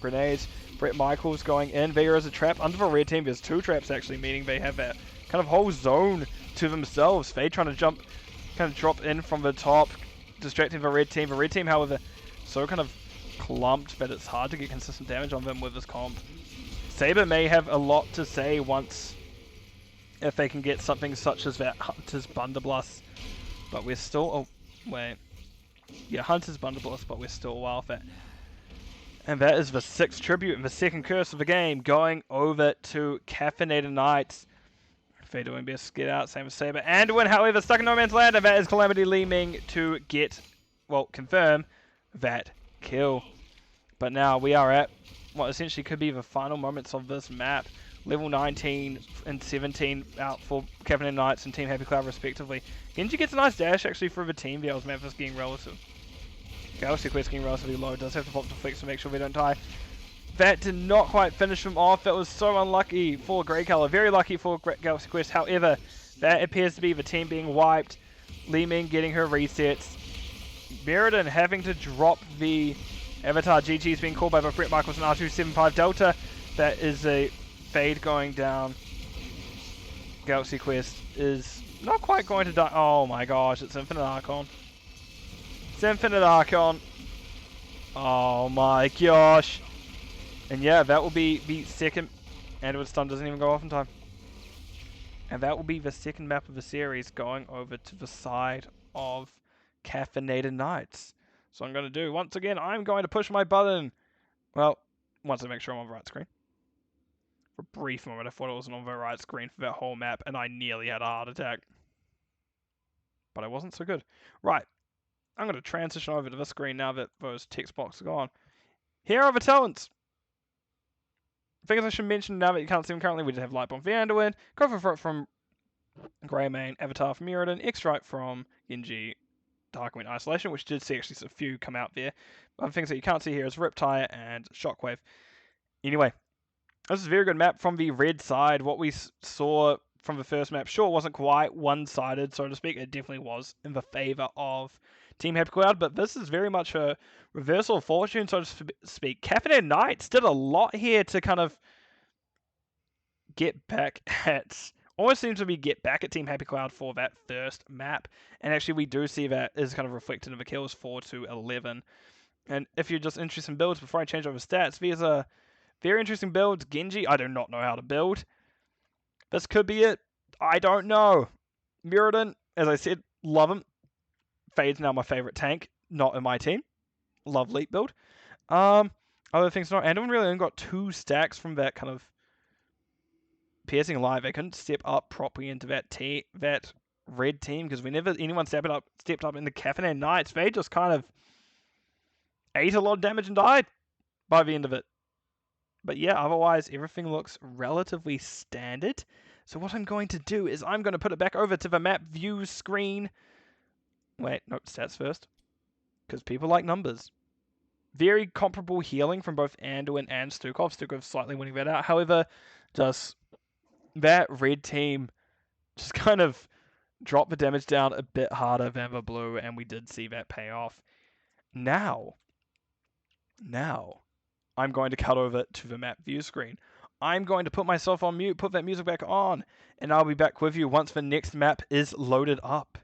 grenades. Brett Michaels going in. There is a trap under the red team. There's 2 traps actually, meaning they have that kind of whole zone to themselves. Fade trying to jump, kind of drop in from the top, distracting the red team. The red team, however, so kind of clumped that it's hard to get consistent damage on them with this comp. Saber may have a lot to say once if they can get something such as that Hunter's Blunderbuss, but we're still... Oh, wait. Yeah, Hunter's Blunderbuss, but we're still a while off it. And that is the 6th tribute and the 2nd curse of the game, going over to Caffeinated Knights. Fade doing best, get out, same as Saber. And win, however, stuck in no man's land, and that is Calamity Li Ming to get, well, confirm that kill. But now we are at what essentially could be the final moments of this map. Level 19 and 17 out for Caffeinated Knights and Team Happy Cloud respectively. Genji gets a nice dash actually for the team. The L's map is getting relative. Galaxy Quest getting relatively low. Does have to pop deflects to make sure they don't die. That did not quite finish them off. That was so unlucky for Grey Color. Very lucky for Galaxy Quest. However, that appears to be the team being wiped. Li Ming getting her resets. Mirrodin having to drop the Avatar. GG's being called by both Brett Michaels and R275 Delta. That is a Fade going down. Galaxy Quest is not quite going to die. Oh my gosh, it's Infinite Archon. It's Infinite Archon. Oh my gosh. And yeah, that will be the second. Android Stun doesn't even go off in time. And that will be the second map of the series going over to the side of Caffeinated Knights. So I'm going to do, once again, I'm going to push my button. Well, once I make sure I'm on the right screen. For a brief moment, I thought it wasn't on the right screen for that whole map, and I nearly had a heart attack. But I wasn't so good. Right. I'm going to transition over to this screen now that those text boxes are gone. Here are the talents. Things I should mention now that you can't see them currently. We just have Lightbomb for Anduin, Cover Front from Greymane, Avatar from Mirrodin, X-Strike from Genji, Darkwing Isolation, which did see actually a few come out there. Other things that you can't see here is Riptire and Shockwave. Anyway, this is a very good map from the red side. What we saw from the first map, sure, wasn't quite one-sided, so to speak. It definitely was in the favor of Team Happy Cloud, but this is very much a reversal of fortune, so to speak. Caffeinated Knights did a lot here to kind of get back at... Almost seems to be get back at Team Happy Cloud for that first map. And actually we do see that is kind of reflected in the kills 4-11. And if you're just interested in builds, before I change over stats, there's a very interesting build. Genji, I do not know how to build. This could be it. I don't know. Mirrodin, as I said, love him. Fade's now my favorite tank, not in my team. Love Leap build. Other things not. Anduin really only got 2 stacks from that kind of piercing live. They couldn't step up properly into that red team because whenever anyone stepped up in the Caffeinated Knights, they just kind of ate a lot of damage and died by the end of it. But yeah, otherwise everything looks relatively standard. So what I'm going to do is I'm going to put it back over to the map view screen. Wait, no, stats first. Because people like numbers. Very comparable healing from both Anduin and Stukov. Stukov slightly winning that out. However, just that red team just kind of dropped the damage down a bit harder than the blue, and we did see that pay off. Now, I'm going to cut over to the map view screen. I'm going to put myself on mute, put that music back on, and I'll be back with you once the next map is loaded up.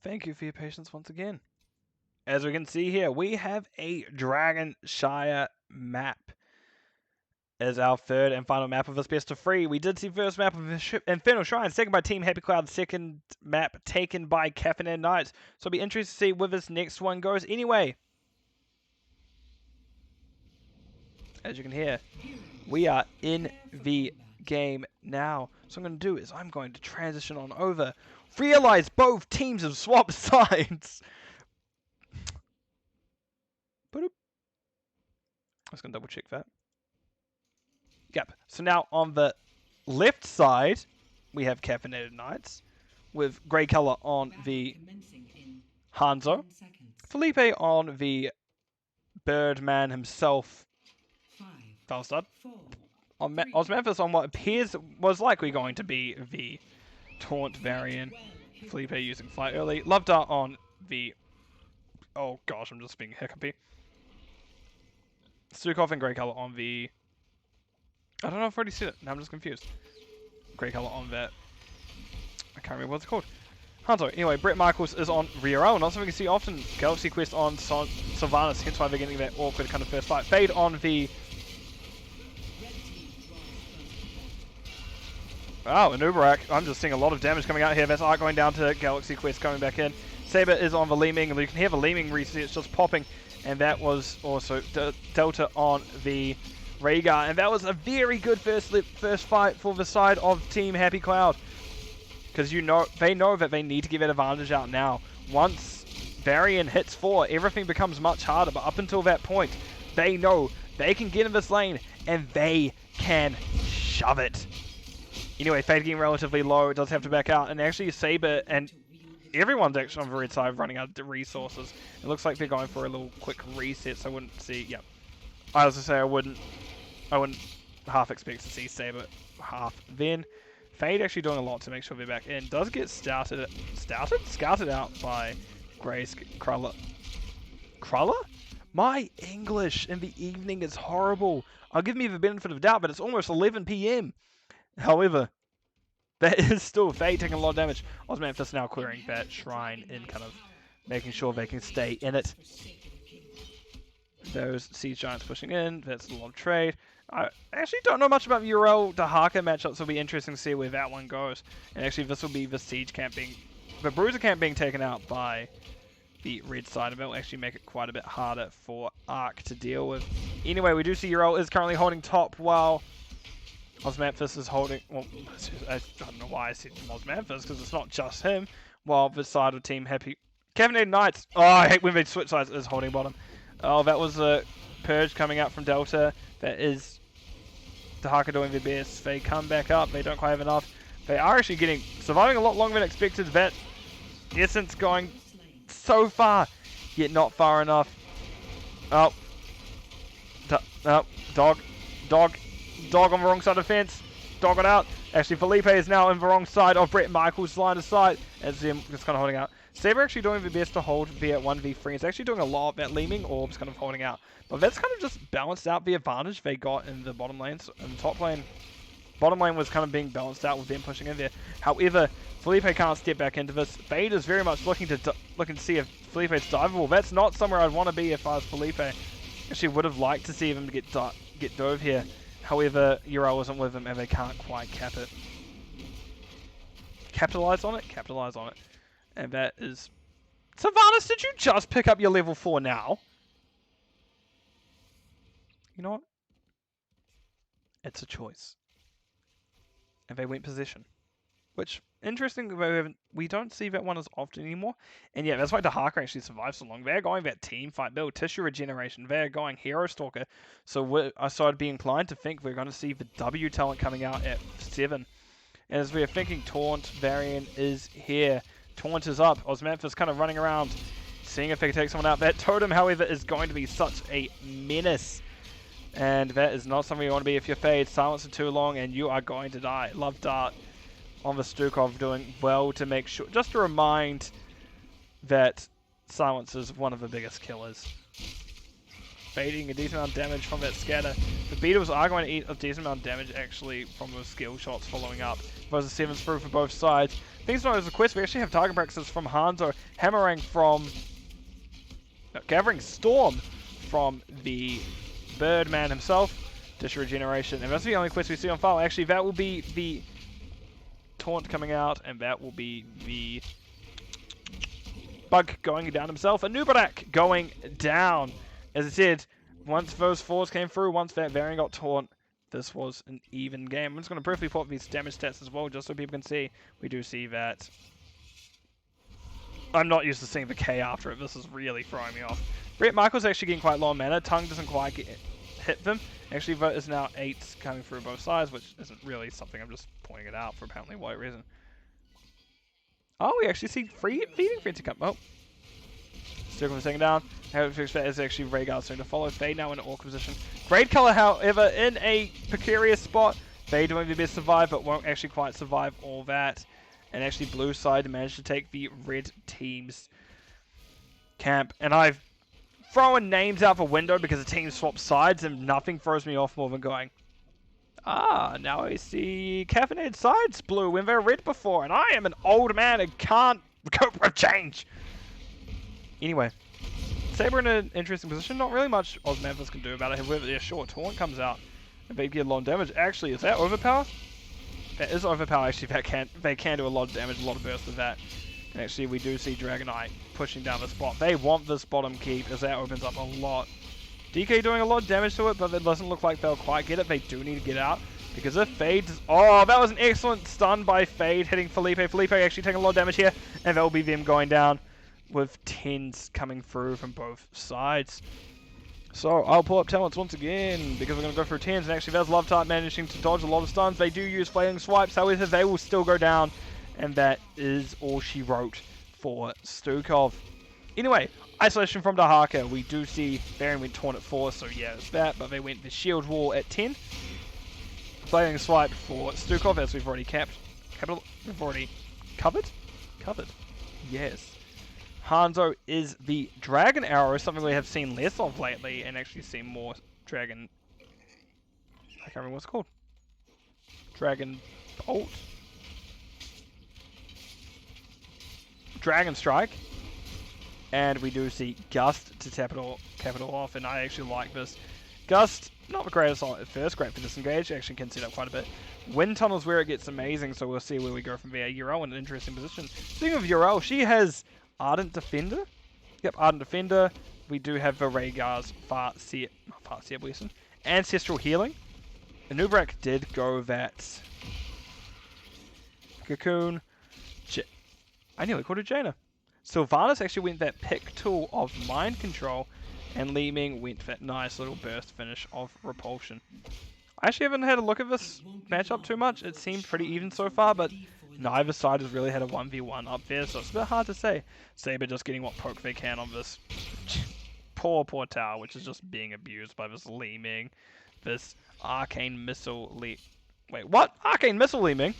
Thank you for your patience once again. As we can see here, we have a Dragonshire map as our third and final map of this best of 3. We did see first map of Infernal Shrine, second by Team Happy Cloud, second map taken by Caffeinated Knights. So it'll be interesting to see where this next one goes. Anyway, as you can hear, we are in the game now. So what I'm going to do is I'm going to transition on over. Realize both teams have swapped sides. I was going to double check that. Yep. So now on the left side, we have Caffeinated Knights with grey colour on the Hanzo. Felipe on the Birdman himself, Falstad. On Osmanthus on what appears was likely going to be the Taunt variant. Felipe using Flight early. Love Dart on the... Oh gosh, I'm just being hiccupy. Stukov and grey colour on the... I don't know if I already said it. Now I'm just confused. Grey colour on that. I can't remember what it's called. Hanzo. Anyway, Brett Michaels is on Riorel. Not something you see often. Galaxy Quest on Sylvanas, hence why they're getting that awkward kind of first fight. Fade on the... Wow, an Uberak. I'm just seeing a lot of damage coming out here. That's Arc going down to Galaxy Quest coming back in. Saber is on the Leeming. You can hear the Leeming reset. It's just popping. And that was also Delta on the Rhaegar. And that was a very good first fight for the side of Team Happy Cloud. Because they know that they need to give that advantage out now. Once Varian hits 4, everything becomes much harder. But up until that point, they know they can get in this lane and they can shove it. Anyway, Fade getting relatively low. It does have to back out. And actually, Saber and everyone's actually on the red side running out of resources. It looks like they're going for a little quick reset, so I wouldn't see... Yep. I was to say I wouldn't half expect to see Saber half then. Fade actually doing a lot to make sure they're back in. Does get scouted out by Grace Kruller. Kruller? My English in the evening is horrible. I'll give me the benefit of the doubt, but it's almost 11 PM. However, that is still Fade taking a lot of damage. Osmanthus now clearing that shrine and kind of making sure they can stay in it. Those Siege Giants pushing in. That's a lot of trade. I actually don't know much about the Uriel Dahaka matchup, so it'll be interesting to see where that one goes. And actually, this will be the Siege camp being... The Bruiser camp being taken out by the red side. And that will actually make it quite a bit harder for Arc to deal with. Anyway, we do see Uriel is currently holding top while Osmanthus is holding... Well, I don't know why I said Osmanthus, because it's not just him. While the side of Team Happy... Caffeinated Knights! Oh, I hate when they switch sides, is holding bottom. Oh, that was a purge coming out from Delta. That is Dahaka doing their best. They come back up. They don't quite have enough. They are actually surviving a lot longer than expected. That Essence going so far, yet not far enough. Oh. Dog on the wrong side of the fence. Dog it out. Actually, Felipe is now in the wrong side of Brett Michaels' line of sight. As him just kind of holding out. Saber actually doing the best to hold the 1v3. It's actually doing a lot of that Leeming Orbs kind of holding out. But that's kind of just balanced out the advantage they got in the bottom lanes. In the top lane, bottom lane was kind of being balanced out with them pushing in there. However, Felipe can't step back into this. Fade is very much looking to see if Felipe's diveable. That's not somewhere I'd want to be if I was Felipe. Actually would have liked to see him get dove here. However, Uriel wasn't with him and they can't quite cap it. Capitalize on it? Capitalize on it. And that is... Sylvanas, did you just pick up your level 4 now? You know what? It's a choice. And they went possession. Which, interesting, we don't see that one as often anymore. And yeah, that's why Dahaka actually survived so long. They're going that team fight build, tissue regeneration. They're going Hero Stalker. So I'd be inclined to think we're going to see the W talent coming out at 7. And as we're thinking, Taunt variant is here. Taunt is up. Osmanthus kind of running around, seeing if they can take someone out. That Totem, however, is going to be such a menace. And that is not something you want to be if you're Fade. Silence for too long and you are going to die. Love Dart on the Stukov doing well to make sure. Just to remind that Silence is one of the biggest killers. Fading a decent amount of damage from that scatter. The Beetles are going to eat a decent amount of damage actually from those skill shots following up. Those are 7s through for both sides. Things not as a quest, we actually have target practices from Hanzo hammering from... No, gathering storm from the Birdman himself. Dish regeneration. And that's the only quest we see on file. Actually, that will be the taunt coming out, and that will be the bug going down himself. And Nubarak going down. As I said, once those fours came through, once that variant got taunt, this was an even game. I'm just going to briefly put up these damage stats as well, just so people can see. We do see that. I'm not used to seeing the K after it. This is really throwing me off. Brett Michael's actually getting quite low on mana. Tongue doesn't quite hit them. Actually, vote is now 8 coming through both sides, which isn't really something. I'm just pointing it out for apparently what reason. Oh, we actually see feeding Frenzy come. Oh. Still going second down. How to fix that is actually Rhaegar soon to follow. Fade now in an awkward position. Great color, however, in a precarious spot. Fade doing the best survive, but won't actually quite survive all that. And actually blue side managed to take the red team's camp. And I've thrown names out the window because the team swapped sides and nothing throws me off more than going, ah, now I see caffeinated sides blue when they're red before. And I am an old man and can't cope with change. Anyway, Saber in an interesting position. Not really much Osmanthus can do about it. However, their short taunt comes out and they get a lot of damage. Actually, is that overpower? That is overpower. Actually, they can do a lot of damage, a lot of burst with that. And actually, we do see Dragonite pushing down the spot. They want this bottom keep as that opens up a lot. DK doing a lot of damage to it, but it doesn't look like they'll quite get it. They do need to get out because if Fade... Oh, that was an excellent stun by Fade hitting Felipe. Felipe actually taking a lot of damage here, and that will be them going down with 10s coming through from both sides. So I'll pull up talents once again because we're going to go through 10s, and actually there's Love Tart managing to dodge a lot of stuns. They do use Flaming Swipes, however they will still go down, and that is all she wrote for Stukov. Anyway, isolation from Dahaka. We do see Baron went taunt at 4, so yeah, it's that, but they went the shield wall at 10. Flaming Swipe for Stukov, as we've already we've already covered? Covered. Yes. Hanzo is the Dragon Arrow, something we have seen less of lately, and actually seen more Dragon... I can't remember what it's called. Dragon Bolt? Dragon Strike. And we do see Gust to cap it all off, and I actually like this. Gust, not the greatest at first, great for disengage, actually can set up quite a bit. Wind Tunnel's where it gets amazing, so we'll see where we go from there. Uriel in an interesting position. Speaking of Uriel, she has Ardent Defender. Yep, Ardent Defender. We do have the Rhaegar's Farseer Weapon. Ancestral Healing. Anubrak did go that. Cocoon. I nearly called it Jaina. Sylvanas actually went that pick tool of Mind Control, and Li Ming went that nice little burst finish of Repulsion. I actually haven't had a look at this matchup too much. It seemed pretty even so far, but neither side has really had a 1v1 up there, so it's a bit hard to say. Saber just getting what poke they can on this poor tower, which is just being abused by this Li Ming. This Arcane Missile Li... Wait, what? Arcane Missile Li Ming?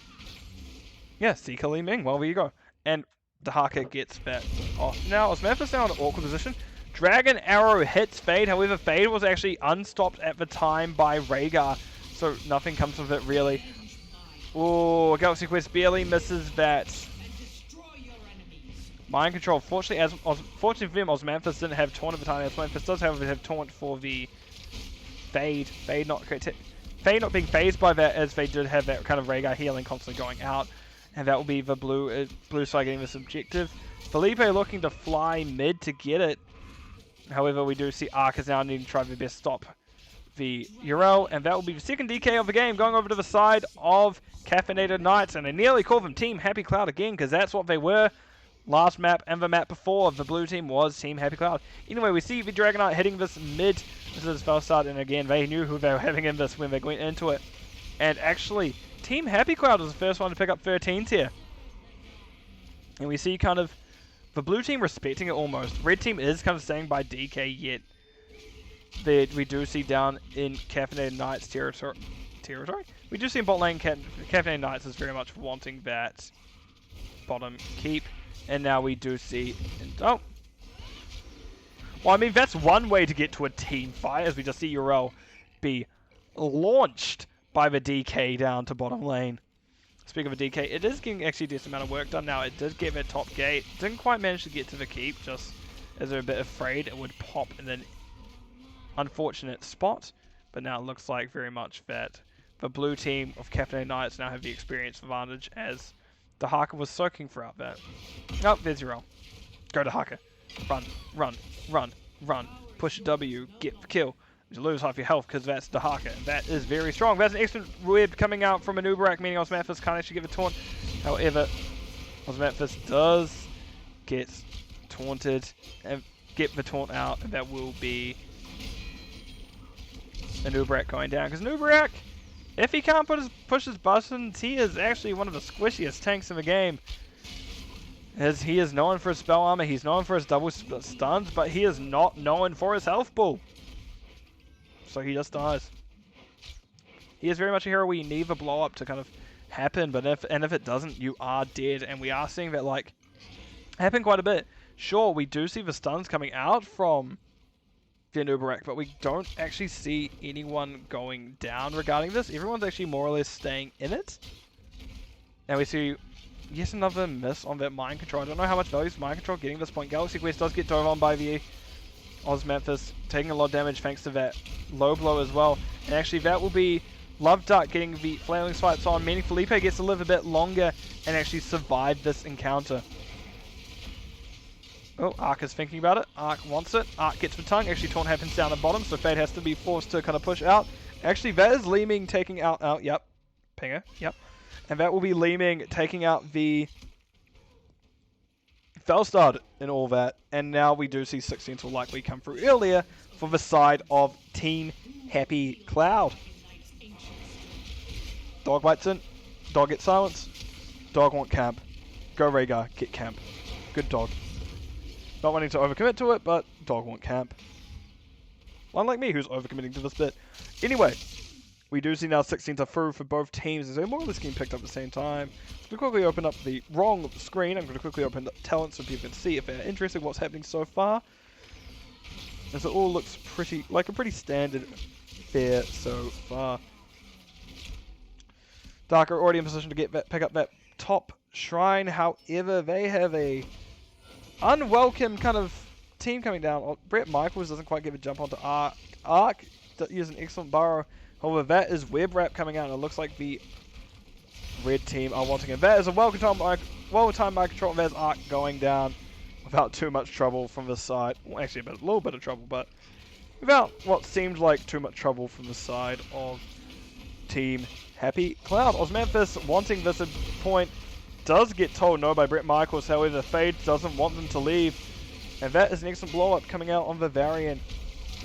Yeah, Seeker Li Ming. Well, there you go. And Dahaka gets that off. Now, Osmanthus now in an awkward position. Dragon Arrow hits Fade, however, Fade was actually unstopped at the time by Rhaegar, so nothing comes of it really. Ooh, Galaxy Quest barely misses that. Mind Control. Fortunately for them, Osmanthus didn't have taunt at the time. Osmanthus does, however, have taunt for the Fade. Fade not being phased by that, as they did have that kind of Rhaegar healing constantly going out. And that will be the blue side getting this objective. Felipe looking to fly mid to get it. However, we do see Arcas now needing to try their best stop the Uriel, and that will be the second DK of the game, going over to the side of Caffeinated Knights, and I nearly call them Team Happy Cloud again, because that's what they were last map, and the map before of the blue team was Team Happy Cloud. Anyway, we see the Dragonite hitting this mid. This is his first start, and again, they knew who they were having in this when they went into it. And actually, Team Happy Cloud was the first one to pick up 13s here. And we see kind of the blue team respecting it almost. Red team is kind of staying by DK, yet we do see down in Caffeinated Knights territory. We do see in bot lane Caffeinated Knights is very much wanting that bottom keep. And now we do see... Oh! Well, I mean, that's one way to get to a team fight, as we just see Uriel be launched by the DK down to bottom lane. Speaking of a DK, it is getting actually a decent amount of work done now. It did get that top gate. Didn't quite manage to get to the keep, just as they're a bit afraid it would pop in an unfortunate spot. But now it looks like very much that the blue team of Caffeinated Knights now have the experience advantage, as the Haka was soaking throughout that. Oh, there's your roll. Go to Haka. Run, run, run, run. Push W, get the kill. You lose half your health because that's the Haka. That is very strong. That's an excellent web coming out from an Uberak, meaning Osmanthus can't actually get the taunt. However, Osmanthus does get taunted and get the taunt out, and that will be an Uberak going down. Because Uberak, if he can't push his buttons, he is actually one of the squishiest tanks in the game. As he is known for his spell armor, he's known for his double stuns, but he is not known for his health pool. So he just dies. He is very much a hero where you need the blow up to kind of happen, but if it doesn't, you are dead. And we are seeing that like happen quite a bit. Sure, we do see the stuns coming out from Uberak, but we don't actually see anyone going down regarding this. Everyone's actually more or less staying in it. And we see yet another miss on that mind control. I don't know how much value is mind control getting at this point. Galaxy Quest does get dove on by the Osmanthus, taking a lot of damage thanks to that low blow as well. And actually that will be Love Duck getting the flailing swipes on, meaning Felipe gets to live a bit longer and actually survive this encounter. Oh, Ark is thinking about it. Ark wants it. Ark gets the tongue. Actually, taunt happens down the bottom, so Fade has to be forced to kind of push out. Actually, that is Leeming taking out, yep. Pinger, yep. And that will be Leeming taking out the Felstad and all that. And now we do see 16 will likely come through earlier for the side of Team Happy Cloud. Dog bites in. Dog gets silenced. Dog want camp. Go Rhaegar, get camp. Good dog. Not wanting to overcommit to it, but dog want camp. Unlike me, who's overcommitting to this bit. Anyway, we do see now 16 are through for both teams as they're more or less getting picked up at the same time. So we quickly open up the wrong screen. I'm going to quickly open up talent so people can see if they're interested in what's happening so far. As it all looks pretty, like a pretty standard fair so far. Dark are already in position to pick up that top shrine. However, they have a unwelcome kind of team coming down. Brett Michaels doesn't quite get a jump onto Ark. Ark uses an excellent burrow. However, that is web wrap coming out, and it looks like the red team are wanting it. That is a well-timed mind control, and there's Ark going down without too much trouble from the side. Well, actually, a little bit of trouble, but without what seemed like too much trouble from the side of Team Happy Cloud. Osmanthus wanting this at point does get told no by Brett Michaels. However, Fade doesn't want them to leave, and that is an excellent blow-up coming out on Vivarian.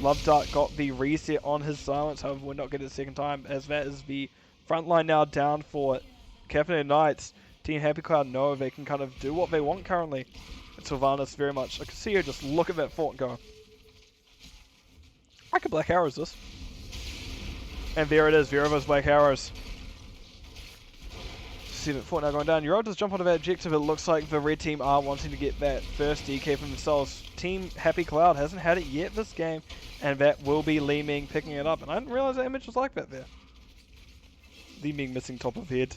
Love Dart got the reset on his silence, however we're not getting it a second time, as that is the front line now down for Caffeinated Knights. Team Happy Cloud know they can kind of do what they want currently. And Sylvanas very much, I can see her just look at that fort and go, I could Black Arrows this. And there it is, there are those Black Arrows. See that fort now going down. Euro does jump onto that objective. It looks like the red team are wanting to get that first DK from themselves. Team Happy Cloud hasn't had it yet this game, and that will be Leeming picking it up. And I didn't realize that image was like that there. Leeming missing top of head.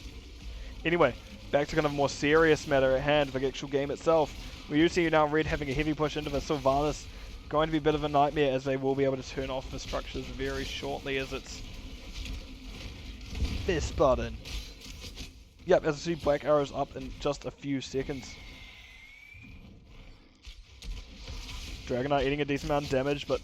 Anyway, back to kind of a more serious matter at hand, the actual game itself. We do see now Red having a heavy push into the Sylvanas. Going to be a bit of a nightmare, as they will be able to turn off the structures very shortly, as it's this button. Yep, as I see Black Arrows up in just a few seconds. Dragonite eating a decent amount of damage, but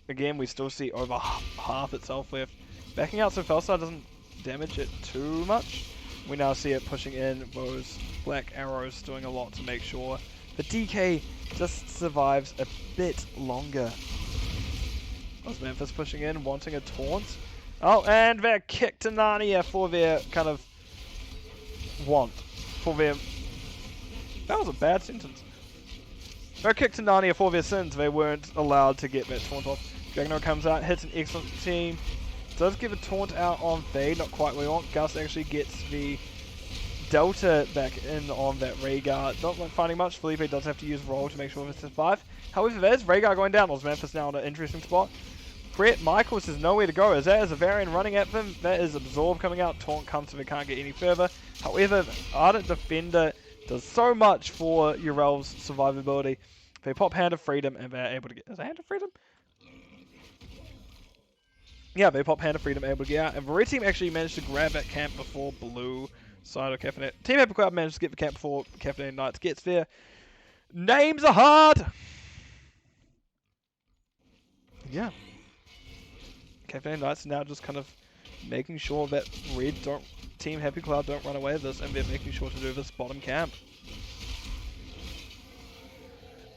again, we still see over half its health left. Backing out so Felstar doesn't damage it too much. We now see it pushing in those Black Arrows, doing a lot to make sure the DK just survives a bit longer. Osmanthus pushing in, wanting a taunt. Oh, and their kick to Narnia for their kind of want. For their... That was a bad sentence. No kick to Narnia for their sins. They weren't allowed to get that taunt off. Dragonite comes out, hits an excellent team. Does give a taunt out on Fade, not quite what we want. Gus actually gets the Delta back in on that Rhaegar. Not finding much. Felipe does have to use roll to make sure this survive. However, there's Rhaegar going down. Osmanthus now in an interesting spot. Brett Michaels is nowhere to go, as that is a variant running at them. That is Absorb coming out. Taunt comes so they can't get any further. However, Ardent Defender does so much for Urel's survivability. They pop Hand of Freedom and they're able to get... Is it Hand of Freedom? Yeah, they pop Hand of Freedom, able to get out. And the red team actually managed to grab that camp before blue side of Caffeinated. Team Happy Cloud managed to get the camp before Caffeinated Knights gets there. Names are hard! Yeah. Caffeinated Knights now just kind of making sure that Team Happy Cloud don't run away with this, and they're making sure to do this bottom camp.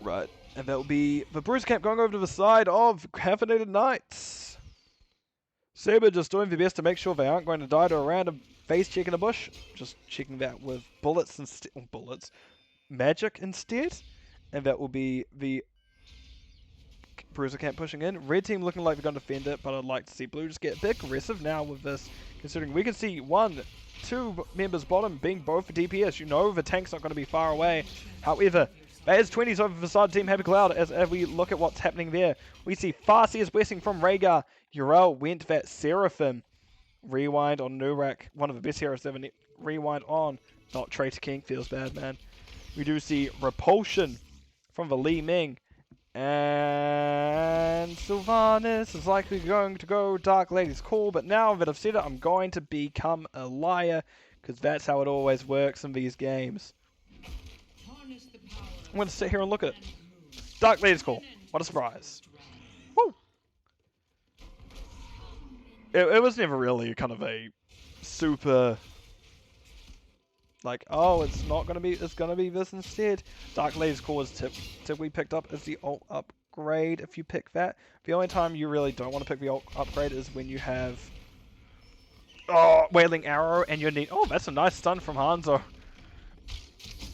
Right, and that will be the Bruce camp going over to the side of Caffeinated Knights. Saber just doing their best to make sure they aren't going to die to a random face check in a bush. Just checking that with bullets instead. Magic instead. And that will be the Bruiser camp pushing in. Red team looking like they're going to defend it, but I'd like to see blue just get a bit aggressive now with this, considering we can see 2 members bottom being both for DPS. You know the tank's not going to be far away. However, that is 20s over the side of Team Happy Cloud as we look at what's happening there. We see Farseer's blessing from Rhaegar. Urel went that Seraphim. Rewind on Nurak, one of the best heroes ever. Rewind on. Not Traitor King, feels bad, man. We do see Repulsion from the Li Ming. And Sylvanas is likely going to go Dark Lady's Call, but now that I've said it, I'm going to become a liar, because that's how it always works in these games. I'm going to sit here and look at it. Dark Lady's Call. What a surprise. Woo! It was never really kind of a super... like, oh, it's not going to be, it's going to be this instead. Dark Lady's Call is typically picked up as the ult upgrade if you pick that. The only time you really don't want to pick the ult upgrade is when you have... Wailing Arrow and you need... Oh, that's a nice stun from Hanzo.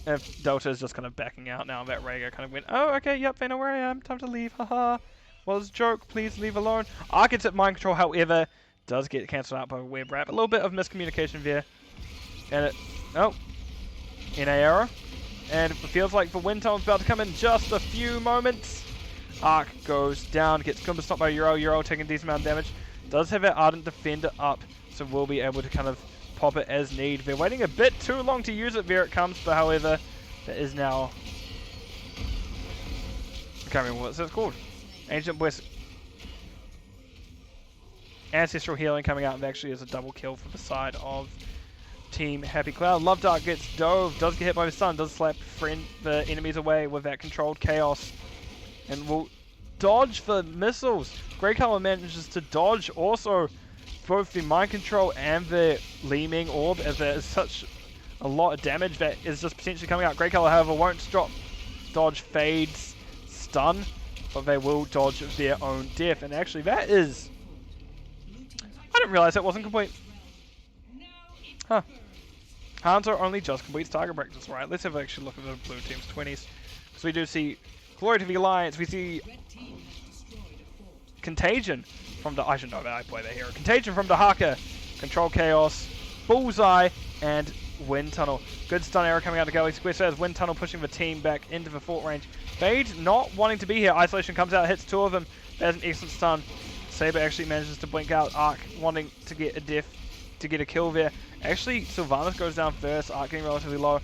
And Delta is just kind of backing out now. That Rhaegar kind of went, oh, okay, yep, they know where I am. Time to leave, haha. Was a joke, please leave alone. Archetype Mind Control, however, does get cancelled out by Web Wrap. A little bit of miscommunication there. And it... Oh. NA error. And it feels like the wind tunnel's about to come in just a few moments. Arc goes down, gets Kumba stopped by Urel. Urel taking a decent amount of damage. Does have that Ardent Defender up, so we'll be able to kind of pop it as need. They're waiting a bit too long to use it. There it comes, but however, that is now... I can't remember what it's called. Ancient Bless... Ancestral Healing coming out, and actually is a double kill for the side of Team Happy Cloud. Love Dark gets dove, does get hit by the sun, does slap the enemies away with that controlled chaos, and will dodge the missiles. Grey Color manages to dodge also both the mind control and the Leeming Orb, as there is such a lot of damage that is just potentially coming out. Grey Color, however, won't dodge Fade's stun, but they will dodge their own death. And actually, that is... I didn't realize that wasn't complete. Huh. Hanzo only just completes target practice. Right, let's have a actually look at the blue team's 20s. So we do see Glory to the Alliance. We see Contagion from the... I should know that I play that hero. Contagion from Dahaka. Control Chaos. Bullseye. And Wind Tunnel. Good stun arrow coming out of Galaxy Quest as Wind Tunnel pushing the team back into the fort range. Fade not wanting to be here. Isolation comes out, hits 2 of them. There's an excellent stun. Saber actually manages to blink out. Arc wanting to get a death, to get a kill there. Actually, Sylvanas goes down first. Arc getting relatively low.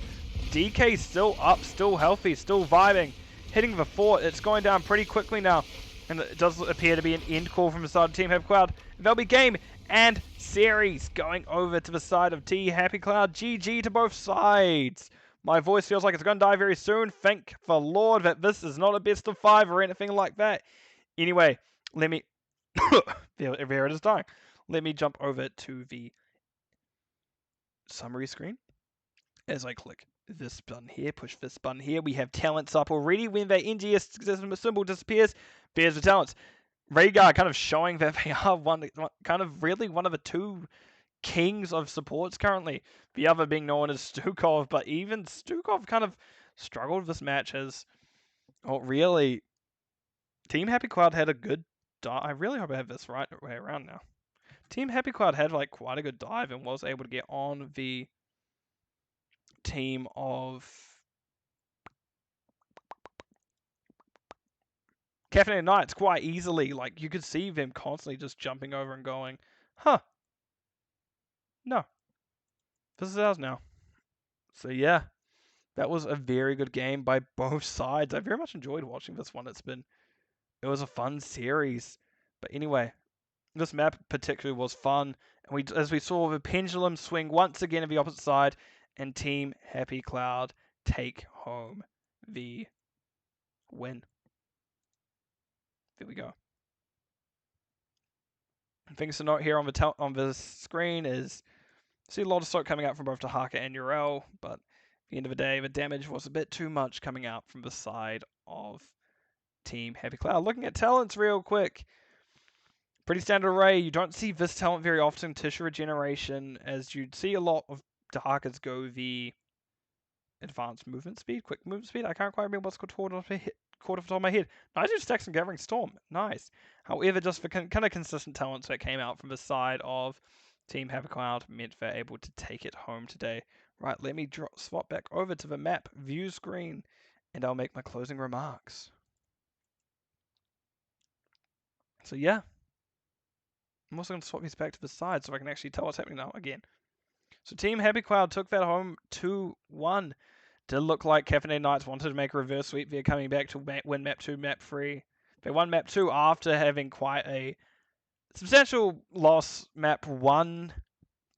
DK still up, still healthy, still vibing. Hitting the fort. It's going down pretty quickly now. And it does appear to be an end call from the side of Team Happy Cloud. There'll be game and series going over to the side of Team Happy Cloud. GG to both sides. My voice feels like it's going to die very soon. Thank the Lord that this is not a best of 5 or anything like that. Anyway, let me... there it is dying. Let me jump over to the summary screen. As I click this button here, push this button here, we have talents up already. When the NGS symbol disappears, there's the talents. Rhaegar kind of showing that they are kind of really one of the 2 kings of supports currently. The other being known as Stukov, but even Stukov kind of struggled this match as, well, really, Team Happy Cloud had a good dive. I really hope I have this right way around now. Team Happy Cloud had like quite a good dive and was able to get on the team of Caffeinated Knights quite easily. Like, you could see them constantly just jumping over and going, huh, no, this is ours now. So yeah, that was a very good game by both sides. I very much enjoyed watching this one. It was a fun series. But anyway, this map particularly was fun, and as we saw the pendulum swing once again to the opposite side, and Team Happy Cloud take home the win. There we go. Things to note here on the screen is see a lot of smoke coming out from both Tahaka and Urel, but at the end of the day, the damage was a bit too much coming out from the side of Team Happy Cloud. Looking at talents real quick. Pretty standard array. You don't see this talent very often, Tissue Regeneration, as you'd see a lot of Tahakas go the advanced movement speed, quick movement speed. I can't quite remember what's called off the top of my head. Nice stacks and Gathering Storm. Nice. However, just the kind of consistent talents that came out from the side of Team Happy Cloud meant they're able to take it home today. Right, let me swap back over to the map view screen, and I'll make my closing remarks. So yeah, I'm also going to swap these back to the side so I can actually tell what's happening now again. So Team Happy Cloud took that home 2-1. Did look like Caffeinated Knights wanted to make a reverse sweep. They're coming back to win map 2, map 3. They won map 2 after having quite a substantial loss map 1.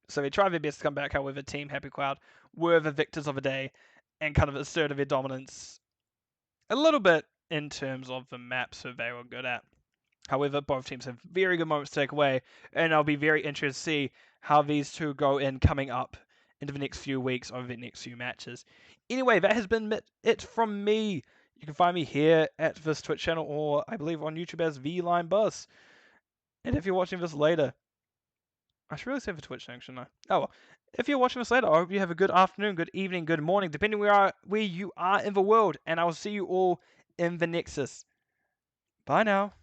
So they tried their best to come back. However, Team Happy Cloud were the victors of the day and kind of asserted their dominance a little bit in terms of the maps that they were good at. However, both teams have very good moments to take away, and I'll be very interested to see how these two go in coming up into the next few weeks over the next few matches. Anyway, that has been it from me. You can find me here at this Twitch channel, or I believe on YouTube as VLine Bus. And if you're watching this later, I should really say for Twitch channel, shouldn't I? Oh well. If you're watching this later, I hope you have a good afternoon, good evening, good morning, depending where you are in the world. And I will see you all in the Nexus. Bye now.